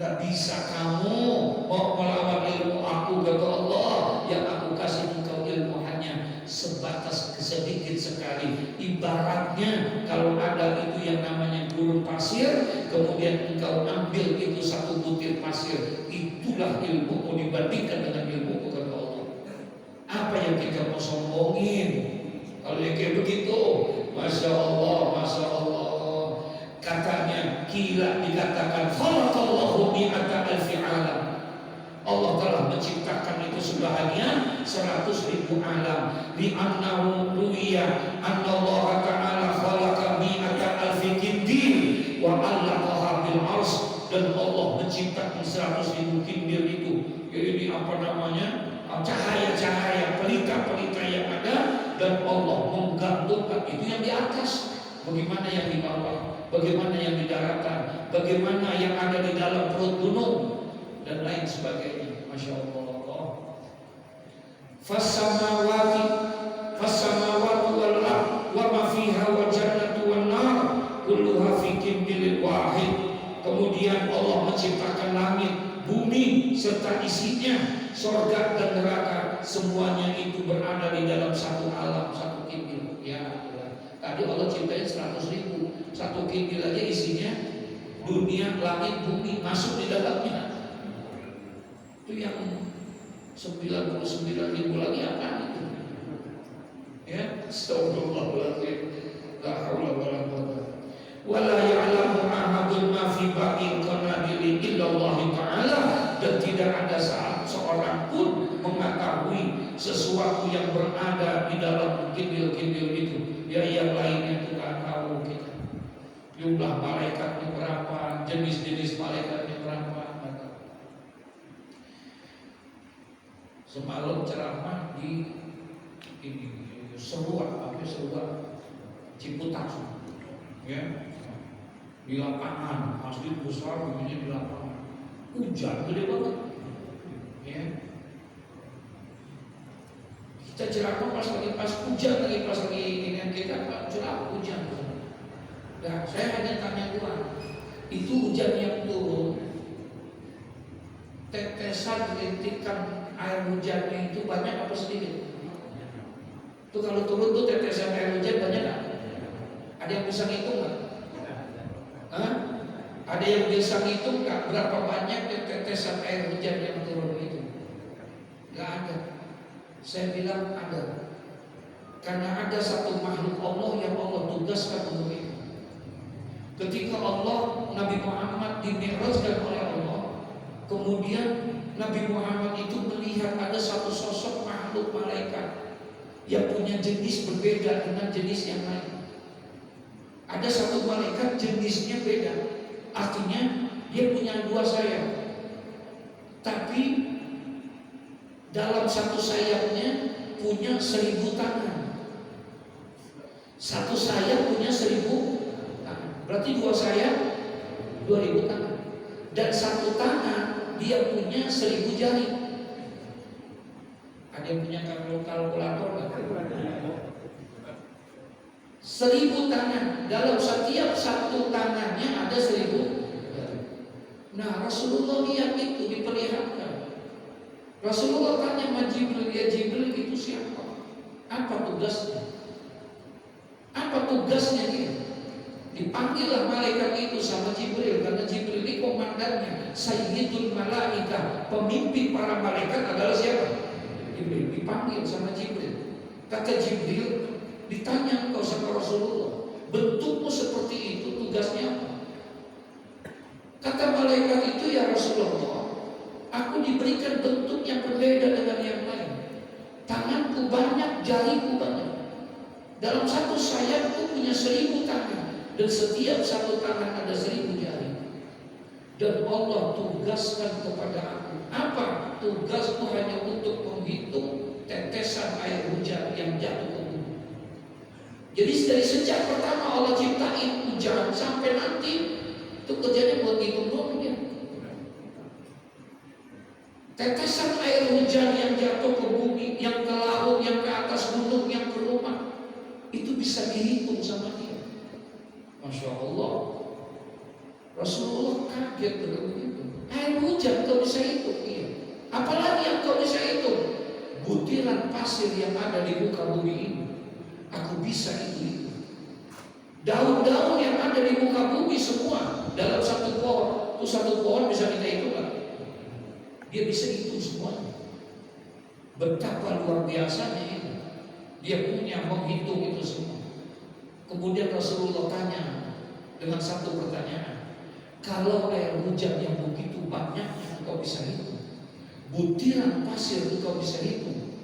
Gak bisa kamu mau melawan ilmu aku, kata Allah. Yang aku kasih engkau ilmu hanya sebatas sedikit sekali. Ibaratnya kalau ada itu yang namanya gurun pasir, kemudian engkau ambil itu satu butir pasir, itulah ilmu dibandingkan dengan ilmu kata Allah. Apa yang kita mau sombongin? Kalau yang kayak begitu, Masya Allah, Masya Allah. Katanya gila dikatakan khalaqallahu mi'ata alfi alam. Allah telah menciptakan itu sebahagian 100.000 alam. Li'annahu ruwiya anna Allah ta'ala khalaqa mi'ata alfi kindil wa allaqaha bil ars. Dan Allah menciptakan 100.000 kindil itu. Ini apa namanya? Cahaya-cahaya, pelita-pelita yang ada, dan Allah menggantungkan itu yang di atas. Bagaimana yang di bawah? Bagaimana yang di daratan? Bagaimana yang ada di dalam perut gunung? Dan lain sebagainya. Masya Allah. Fassamawati wal ard wa ma fiha wa jannatu wan nar kulluha fi kimbil wahid. Kemudian Allah menciptakan langit, bumi serta isinya, surga dan neraka, semuanya itu berada di dalam satu alam, satu kimbil. Ya, tadi Allah ciptain 100.000, satu kimbil aja isinya dunia, langit, bumi masuk di dalamnya. Itu yang 99.000 lagi apa itu? Ya, astagfirullahaladzim. La haula wala quwwata. Wala ya'lamu ahadun ma fi baqil qanadili illallah ta'ala. Dan tidak ada seorang pun mengetahui sesuatu yang berada di dalam gindil-gindil itu. Ya yang lainnya itu nggak tahu kita. Jumlah malaikatnya berapa, jenis-jenis malaikatnya berapa. Semalam ceramah di ini seruak Ciputat, ya, di lapangan masjid besar begini di lapangan, hujan gede banget, ya. Kita ceramah pas hujan lagi ini kita ceramah hujan. Nah, saya hanya tanya Tuhan, itu hujan yang turun, tetesan rintikan air hujannya itu banyak apa sedikit? Itu kalau turun tuh tetesan air hujan banyak nggak? Ada yang bisa ngitung nggak? Ada yang bisa ngitung nggak berapa banyak tetesan air hujan yang turun itu? Nggak ada. Saya bilang ada. Karena ada satu makhluk Allah yang Allah tugaskan untuk itu. Ketika Allah Nabi Muhammad dimi'rajkan oleh Allah, kemudian Nabi Muhammad itu melihat ada satu sosok makhluk malaikat yang punya jenis berbeda dengan jenis yang lain. Ada satu malaikat jenisnya beda, artinya dia punya dua sayap, tapi dalam satu sayapnya punya 1000 tangan. Satu sayap punya 1000 tangan, berarti dua sayap 2000 tangan. Dan satu tangan dia punya 1000 jari. Ada yang punya kalkulator nggak? 1000 tangan. Dalam setiap satu tangannya ada 1000. Nah, Rasulullah lihat itu diperlihatkan. Rasulullah tanya sama Jibril, ya Jibril itu siapa? Apa tugasnya? Apa tugasnya dia? Dipanggillah malaikat itu sama Jibril, karena Jibril ini komandannya, Sayyidul Malaikah, pemimpin para malaikat adalah siapa? Jibril. Dipanggil sama Jibril. Kata Jibril, ditanya engkau sama Rasulullah, bentukmu seperti itu, tugasnya apa? Kata malaikat itu, ya Rasulullah, aku diberikan bentuk yang berbeda dengan yang lain. Tanganku banyak, jariku banyak. Dalam satu sayapku punya 1000 tangan, dan setiap satu tangan ada 1000 jari. Dan Allah tugaskan kepada aku, apa? Tugasku hanya untuk menghitung tetesan air hujan yang jatuh ke bumi. Jadi dari sejak pertama Allah ciptain hujan sampai nanti itu kerjanya buat ngitung doang dia. Tetesan air hujan yang jatuh ke bumi, yang ke laut, yang ke atas gunung, yang ke rumah, itu bisa dihitung sama dia. Masya Allah. Rasulullah kaget dengan begitu. Air hujan kau bisa hitung, iya. Apalagi yang kau bisa hitung? Butiran pasir yang ada di muka bumi ini, aku bisa itu. Daun-daun yang ada di muka bumi semua dalam satu pohon, itu satu pohon bisa kita hitung kan? Dia bisa hitung semuanya. Betapa luar biasanya itu. Dia punya menghitung itu semua. Kemudian Rasulullah tanya dengan satu pertanyaan, kalau air hujan yang begitu banyaknya engkau bisa hitung, butiran pasir engkau bisa hitung,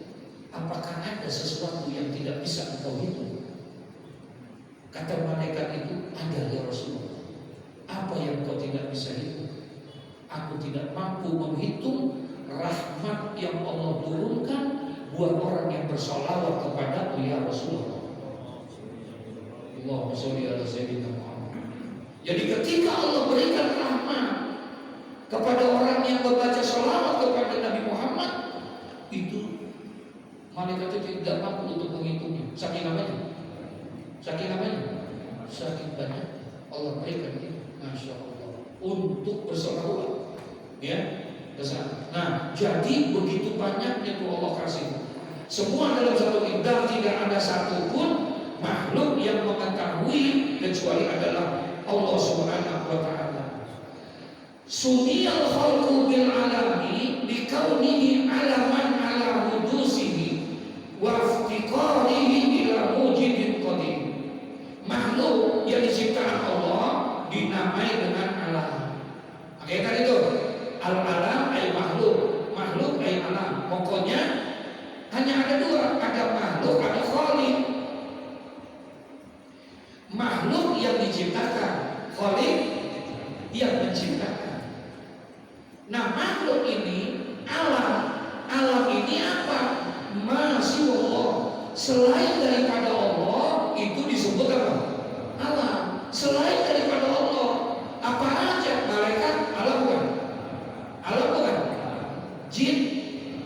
apakah ada sesuatu yang tidak bisa engkau hitung? Kata malaikat itu, ada ya Rasulullah. Apa yang engkau tidak bisa hitung? Aku tidak mampu menghitung rahmat yang Allah turunkan buat orang yang bersolawat kepada ya Rasulullah. Allahumma sholli ala sayyidina Muhammad. Jadi ketika Allah berikan rahmat kepada orang yang membaca sholawat kepada Nabi Muhammad, itu malaikat itu tidak mampu untuk menghitungnya. Saking namanya, saking banyak Allah berikan itu, masya Allah, untuk bersolawat, ya. Nah, jadi begitu banyaknya itu Allah kasih. Semua dalam satu indah, tidak ada satupun makhluk yang mengetahui kecuali adalah Allah Subhanahu wa ta'ala. Suniyal khalqu bil alami likaunihi alaman ala hudusihi wa iftiqarihi ila mujidin qadim. Makhluk yang diciptakan Allah dinamai dengan alam. Oke kan itu? Al-alam ay makhluk, makhluk ay alam. Pokoknya hanya menciptakan. Nah, makhluk ini alam ini apa? Masih Allah. Selain daripada Allah itu disebut apa? Alam. Selain daripada Allah apa aja? Malaikat alam bukan? Alam bukan? Jin,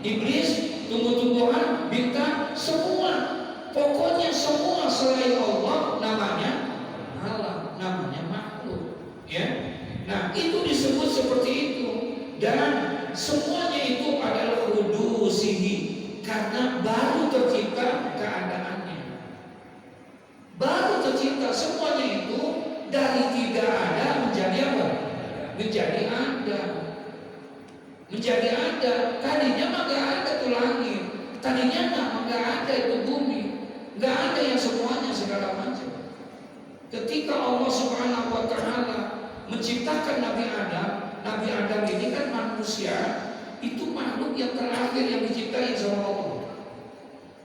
iblis, tumbuh-tumbuhan, bintang, semua. Pokoknya semua selain Allah namanya alam, namanya makhluk. Ya. Nah, itu disebut seperti itu. Dan semuanya itu adalah hudusihi, karena baru tercipta keadaannya. Baru tercipta semuanya itu dari tidak ada menjadi apa? Menjadi ada. Menjadi ada. Tadinya mah gak ada tuh langit. Tadinya mah gak ada itu bumi. Gak ada yang semuanya segala macam. Ketika Allah Subhanahu wa Ta'ala menciptakan Nabi Adam ini kan manusia, itu makhluk yang terakhir yang diciptai sama Allah.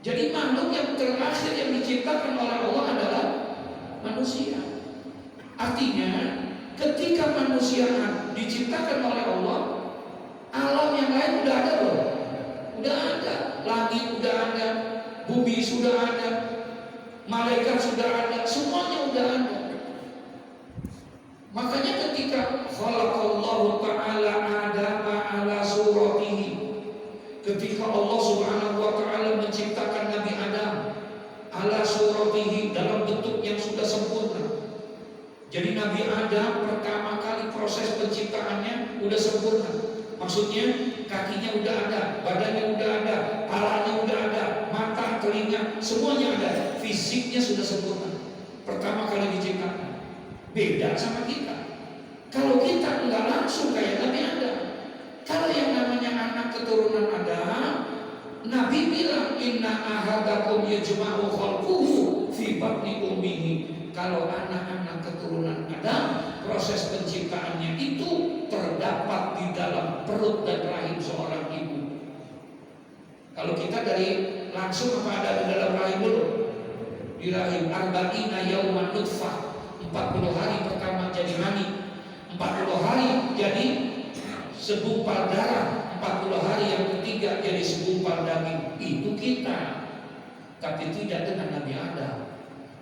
Jadi makhluk yang terakhir yang diciptakan oleh Allah adalah manusia. Artinya ketika manusia diciptakan oleh Allah, alam yang lain udah ada loh. Udah ada, langit udah ada, bumi sudah ada, malaikat sudah ada, semuanya udah ada. Makanya ketika khalaqallahu ta'ala Adama ala suratihi, ketika Allah Subhanahu wa Ta'ala menciptakan Nabi Adam ala suratihi, dalam bentuk yang sudah sempurna. Jadi Nabi Adam pertama kali proses penciptaannya udah sempurna. Maksudnya kakinya udah ada, badannya udah ada, palanya udah ada, mata, telinga, semuanya ada. Fisiknya sudah sempurna. Pertama kali diciptakan. Beda sama kita. Kalau kita enggak langsung kayak Nabi Adam. Kalau yang namanya anak keturunan Adam, Nabi bilang inna ahadakum yajma'u khalquhu fi batni ummihi. Kalau anak-anak keturunan Adam, proses penciptaannya itu terdapat di dalam perut dan rahim seorang ibu. Kalau kita dari langsung apa ada di dalam rahim dulu? Di rahim arba'ina yauman nutfah. 40 hari pertama jadi mani, 40 hari jadi segumpal darah, 40 hari yang ketiga jadi segumpal daging. Itu kita. Tapi tidak dengan Nabi Adam.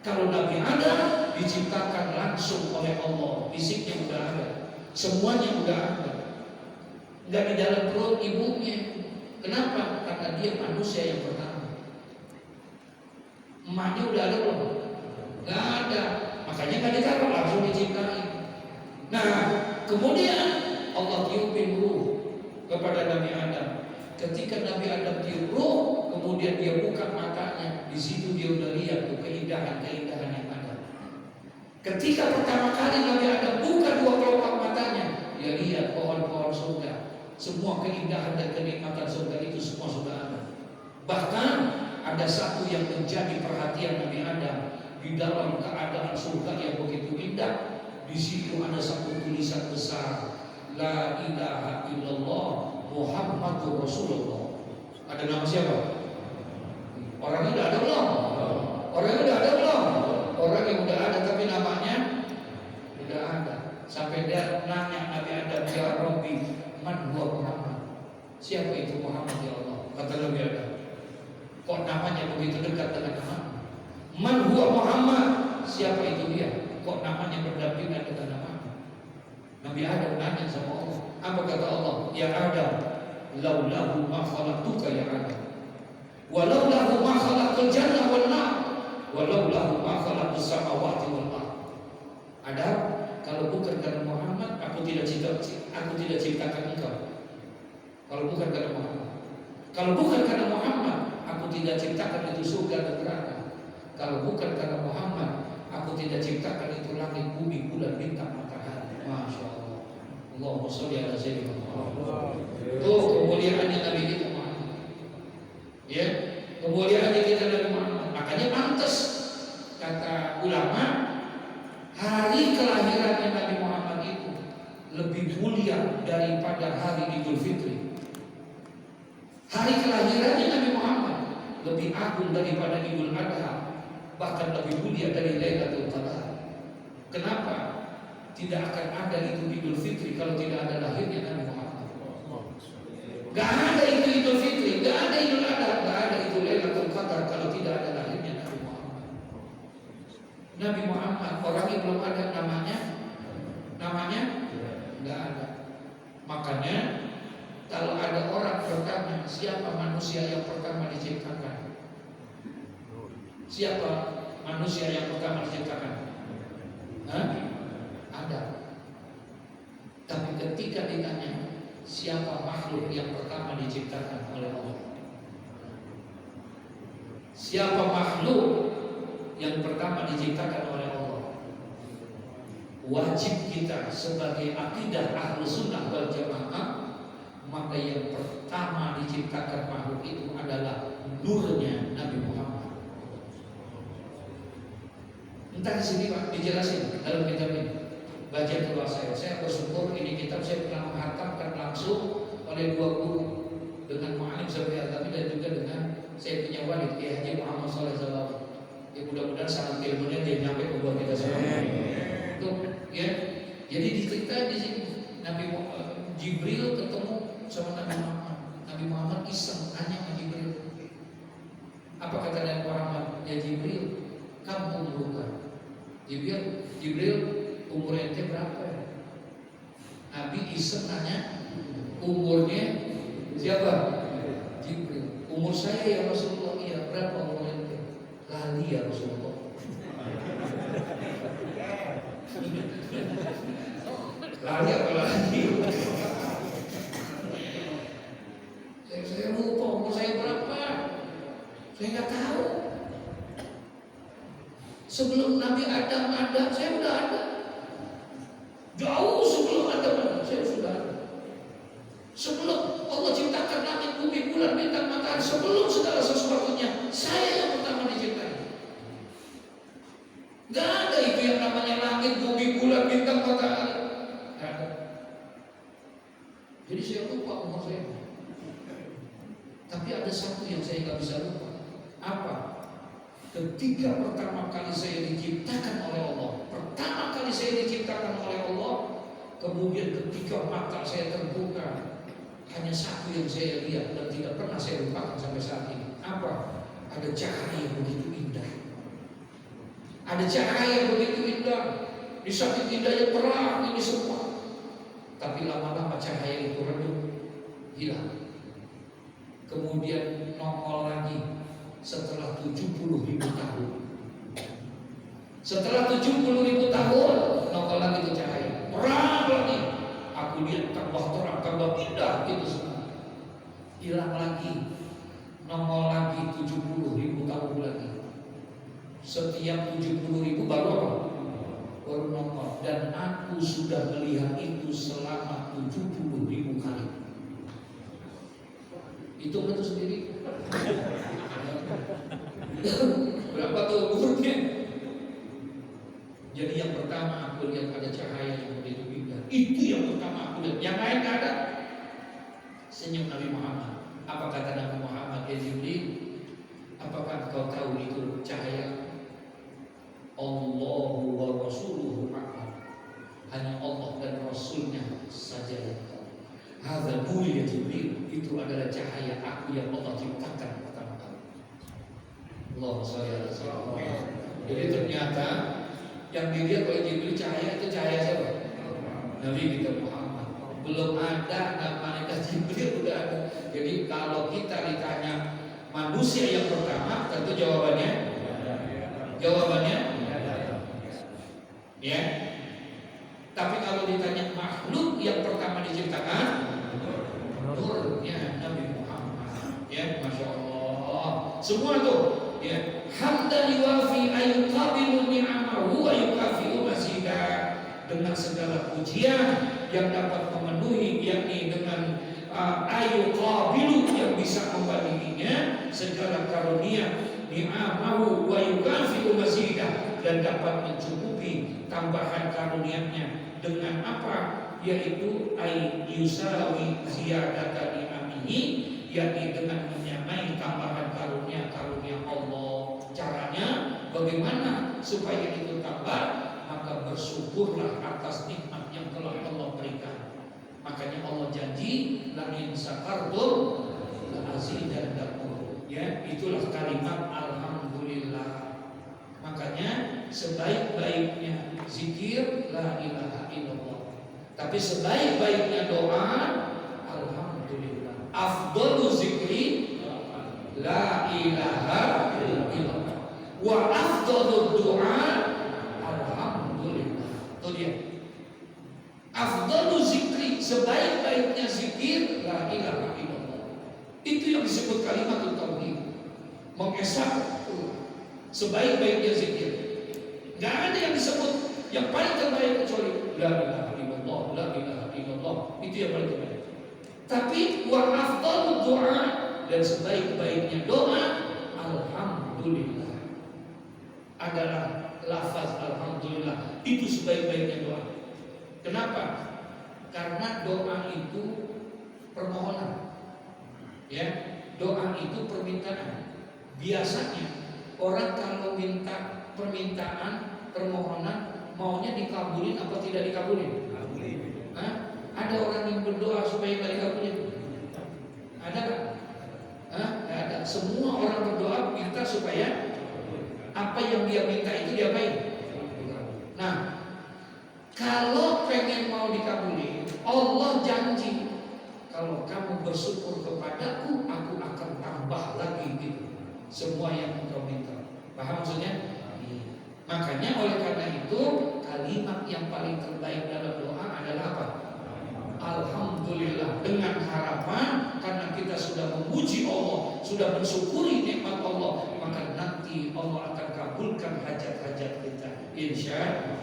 Kalau Nabi Adam diciptakan langsung oleh Allah, fisiknya udah ada, semuanya udah ada, nggak di dalam perut ibunya. Kenapa? Karena dia manusia yang pertama. Emaknya udah ada belum? Nggak ada. Makanya nggak ditaruh, langsung diciptain. Nah, kemudian Allah tiupin ruh kepada Nabi Adam. Ketika Nabi Adam tiup ruh, kemudian dia buka matanya. Di situ dia udah lihat tuh keindahan-keindahan yang ada. Ketika pertama kali Nabi Adam buka dua kelopak matanya, dia lihat pohon-pohon surga. Semua keindahan dan kenikmatan surga itu semua sudah ada. Bahkan ada satu yang menjadi perhatian Nabi Adam. Di dalam keadaan surga yang begitu indah, di situ ada satu tulisan besar, La ilaha illallah Muhammadur Rasulullah. Ada nama siapa? Orangnya udah ada belum? Orangnya udah ada belum? Orang yang udah ada tapi namanya udah ada. Sampai dia nanya Nabi Adam, ya Rabbi, man huwa Muhammad? Siapa itu Muhammad ya Allah? Kata Nabi Adam. Kok namanya begitu dekat dengan nama? Man huwa Muhammad? Siapa itu dia? Kok namanya berdampingan dengan nama? Nabi Adam nanya sama Allah. Apa kata Allah? Ya Adam, laulahu ma khalaqtuka ya Adam. Walaulahu ma khalaqtul jannah wal nar. Walaulahu ma khalaqtus samawati wal ard. Adam, kalau bukan karena Muhammad, aku tidak ciptakan engkau. Kalau bukan karena Muhammad. Kalau bukan karena Muhammad, aku tidak ciptakan itu surga dan neraka. Kalau bukan karena Muhammad, aku tidak ciptakan itu langit, bumi, bulan, bintang, matahari. Masya Allah. Allahumma sholli ala sayyidina Muhammad. Tuh kemuliaannya Nabi kita Muhammad. Ya, kemuliaannya kita Nabi Muhammad. Makanya pantas kata ulama, hari kelahirannya Nabi Muhammad itu lebih mulia daripada hari Idul Fitri. Hari kelahirannya Nabi Muhammad lebih agung daripada Idul Adha. Bahkan lebih mulia dari Lailatul Qadar. Kenapa? tidak akan ada itu Idul Fitri kalau tidak ada lahirnya Nabi Muhammad. Gak ada itu Idul Fitri, gak ada Idul Adha, gak ada itu Lailatul Qadar kalau tidak ada lahirnya Nabi Muhammad. Nabi Muhammad orangnya belum ada namanya gak ada. Makanya kalau ada orang bertanya siapa manusia yang pertama diciptakan, siapa manusia yang pertama diciptakan? Ada. Tapi ketika ditanya siapa makhluk yang pertama diciptakan oleh Allah, siapa makhluk yang pertama diciptakan oleh Allah, wajib kita sebagai akidah ahlu sunnah wal jamaah, maka yang pertama diciptakan makhluk itu adalah nurnya Nabi Muhammad. Entah di sini Pak dijelasin dalam kitab ini. Baca dulu saya bersyukur ini kitab saya pernah menghantamkan langsung oleh dua guru dengan Mu'alim Zafi Al-Gami dan juga dengan saya punya walid Kiai Haji Muhammad Saleh Zalawi. Ya mudah-mudahan salam ilmunya dia nyampe ke buat kita semua. Itu ya. Jadi dicerita di sini Nabi Jibril ketemu sama Nabi Muhammad. Nabi Muhammad iseng tanya sama Jibril. Apa kata Nabi Muhammad? Ya Jibril, kamu umurkan. Jibril umur ente berapa ya? Nabi iseng nanya umurnya siapa? Jibril. Umur saya ya Rasulullah. Iya, berapa umur ente? Lali ya Rasulullah. Lali apa lagi? Saya lupa umur saya berapa. Saya nggak tahu. Sebelum Nabi Adam ada, saya udah ada. Jauh sebelum Adam saya sudah ada. Sebelum Allah ciptakan langit, bumi, bulan, bintang, matahari, sebelum segala sesuatunya, saya yang pertama diciptakan. Gak ada itu yang namanya langit, bumi, bulan, bintang, matahari. Gak ada. Jadi saya lupa umur saya. Tapi ada satu yang saya gak bisa lupa. Apa? Ketika pertama kali saya diciptakan oleh Allah, pertama kali saya diciptakan oleh Allah, kemudian ketika mata saya terbuka, hanya satu yang saya lihat dan tidak pernah saya lupakan sampai saat ini. Apa? Ada cahaya yang begitu indah. Ada cahaya yang begitu indah. Di samping indahnya terang ini semua. Tapi lama-lama cahaya itu redup, hilang. Kemudian nongol lagi. Setelah 70.000 tahun. Setelah 70.000 tahun nongol lagi itu cahaya. Terang lagi. Aku lihat tambah terang, tambah indah itu semua. Hilang lagi. Nongol lagi 70.000 tahun lagi. Setiap 70.000 baru apa? Baru nongol. Dan aku sudah melihat itu selama 70.000 kali. Itu betul sendiri. Berapa tuh umurnya? Jadi yang pertama aku lihat ada cahaya yang begitu indah. Itu yang pertama aku lihat. Yang lain gak ada. Senyum Nabi Muhammad. Apa kata Nabi Muhammad? Ya Jibril, apakah kau tahu itu cahaya? Allahu wa rasuluhu a'lam. Hanya Allah dan Rasulnya saja yang tahu. Hadza nuri ya Jibril. Itu adalah cahaya aku yang Allah ciptakan. Allah SWT. Jadi ternyata yang dilihat oleh Jibril cahaya itu cahaya siapa? Nabi kita Muhammad. Belum ada namanya Jibril udah ada. Jadi kalau kita ditanya manusia yang pertama, tentu jawabannya ya. Tapi kalau ditanya makhluk yang pertama diciptakan, nurnya Nabi Muhammad. Ya, masya Allah. Semua tuh. Ya, hamdan yuwafi ayuqabilu ni'amahu wa yukafi'u masidah. Dengan segala pujian yang dapat memenuhi, yakni dengan ayuqabilu yang bisa membandinginya segala karunia, ni'amahu wa yukafi'u masidah, dan dapat mencukupi tambahan karunia-Nya dengan apa? Yaitu ay yusawi ziyadata ni'amihi, yakni dengan menyamai tambahan karunia Allah. Caranya bagaimana supaya itu tambah? maka bersyukurlah atas nikmat yang telah Allah berikan. Makanya Allah janji, la in syakartum la azidannakum. Ya, itulah kalimat alhamdulillah. Makanya sebaik-baiknya zikir la ilaha illallah. Tapi sebaik-baiknya doa alhamdulillah. Afdalu zikri la ilaha illallah. Wa afdalu doa alhamdulillah. Itu dia. Afdalu zikri, sebaik-baiknya zikir la ilaha illallah. Itu yang disebut kalimat tauhid. Mengesahkan sebaik-baiknya zikir. Gak ada yang disebut yang paling terbaik kecuali la ilaha illallah, la ilaha illallah. Itu yang paling terbaik. Tapi wa afdalu doa, dan sebaik-baiknya doa alhamdulillah adalah lafaz alhamdulillah. Itu sebaik-baiknya doa. Kenapa? Karena doa itu permohonan. Ya, doa itu permintaan. Biasanya orang kalau minta permintaan, permohonan, maunya dikabulin apa tidak dikabulin? Hah? Ada orang yang berdoa supaya nggak dikabulin? Ada kan? Nggak ada. Semua orang berdoa minta supaya apa yang dia minta itu diapain? Nah, kalau pengen mau dikabulin, Allah janji, kalau kamu bersyukur kepadaku, aku akan tambah lagi gitu semua yang engkau minta. Paham maksudnya? Makanya oleh karena itu kalimat yang paling terbaik dalam doa adalah apa? Alhamdulillah. Dengan harapan karena kita sudah memuji Allah, sudah mensyukuri nikmat Allah, maka nanti Allah akan kabulkan hajat-hajat kita, insya Allah.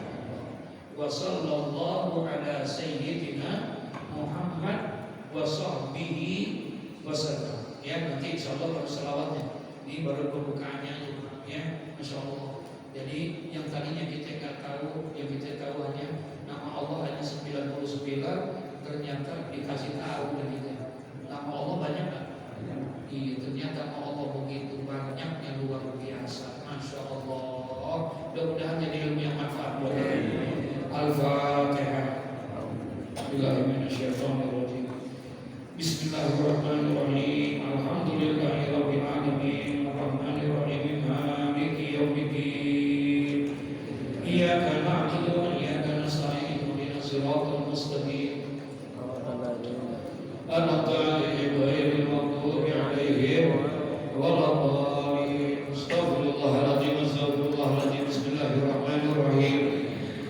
Wa sallallahu ala sayyidina Muhammad wa sahbihi wasallam. Ya, nanti insya Allah baru salawatnya. Ini baru pembukaannya aja, ya, masya Allah. Jadi yang tadinya kita nggak tahu, yang kita tahu hanya nama Allah hanya 99, ternyata dikasih tahu dan kita nama Allah banyak nggak? Iya, ternyata nama Allah begitu banyak yang luar biasa, masya Allah. Mudah-mudahan jadi ilmu yang manfaat buat kita. Al-Fatihah. Bismillahirrahmanirrahim. Alhamdulillahirabbil alamin. Arrahmanirrahim. Maliki yaumiddin. Iyyaka na'budu wa iyyaka nasta'in. Ihdinas siratal mustaqim. Ghairil maghdubi 'alaihim waladdallin. Astaghfirullahaladzim. Astaghfirullahaladzim. Bismillahirrahmanirrahim.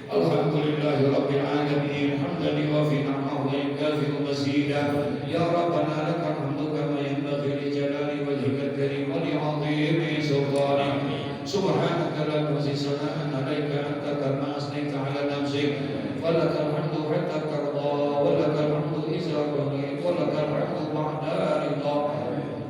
Alhamdulillahi rabbil alamin. Hamdan yuwafi ni'amahu wa yukafi'u mazidah. Ya Rabbana lakal hamdu kama yanbaghi li jalali wajhikal karim wa li 'azimi sultanik. Subhanaka la nuhsi sana'an 'alaika anta kama asnaita 'ala nafsik. Wa lakal hamdu hatta tarda wa lakal hamdu idza radita wa lakal hamdu ba'da ridha.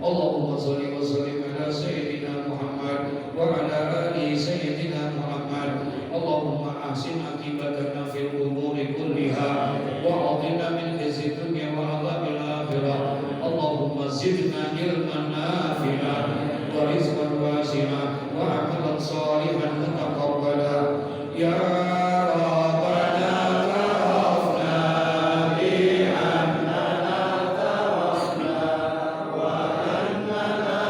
Allahumma shalli wa sallim ala sayyidina Muhammad wa ala ali sayyidina Muhammad. Allahumma ahsin akibatana fil umuri kulliha wa a'tina min khizyi dunya wa adzabil akhirah. Allahumma zidna ilman nafi'an wa rizqan wasi'an wa amalan salihan mutaqabbala. Ya Rabbana tarafna bi annana tarafna wa annana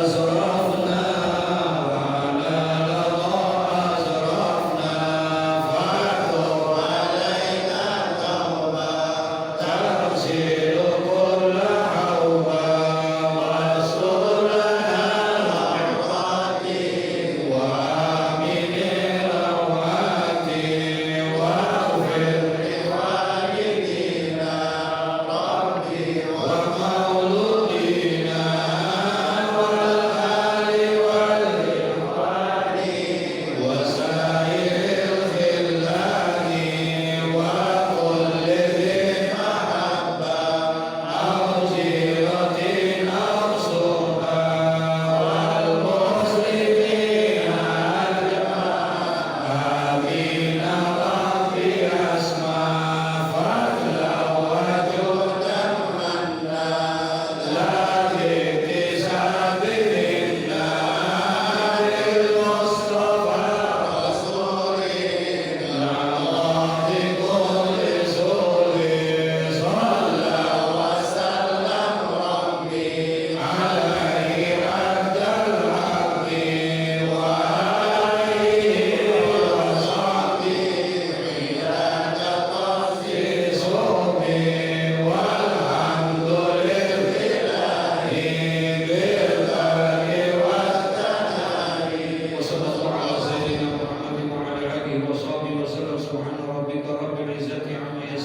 asrafna wa la wa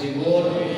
meskipun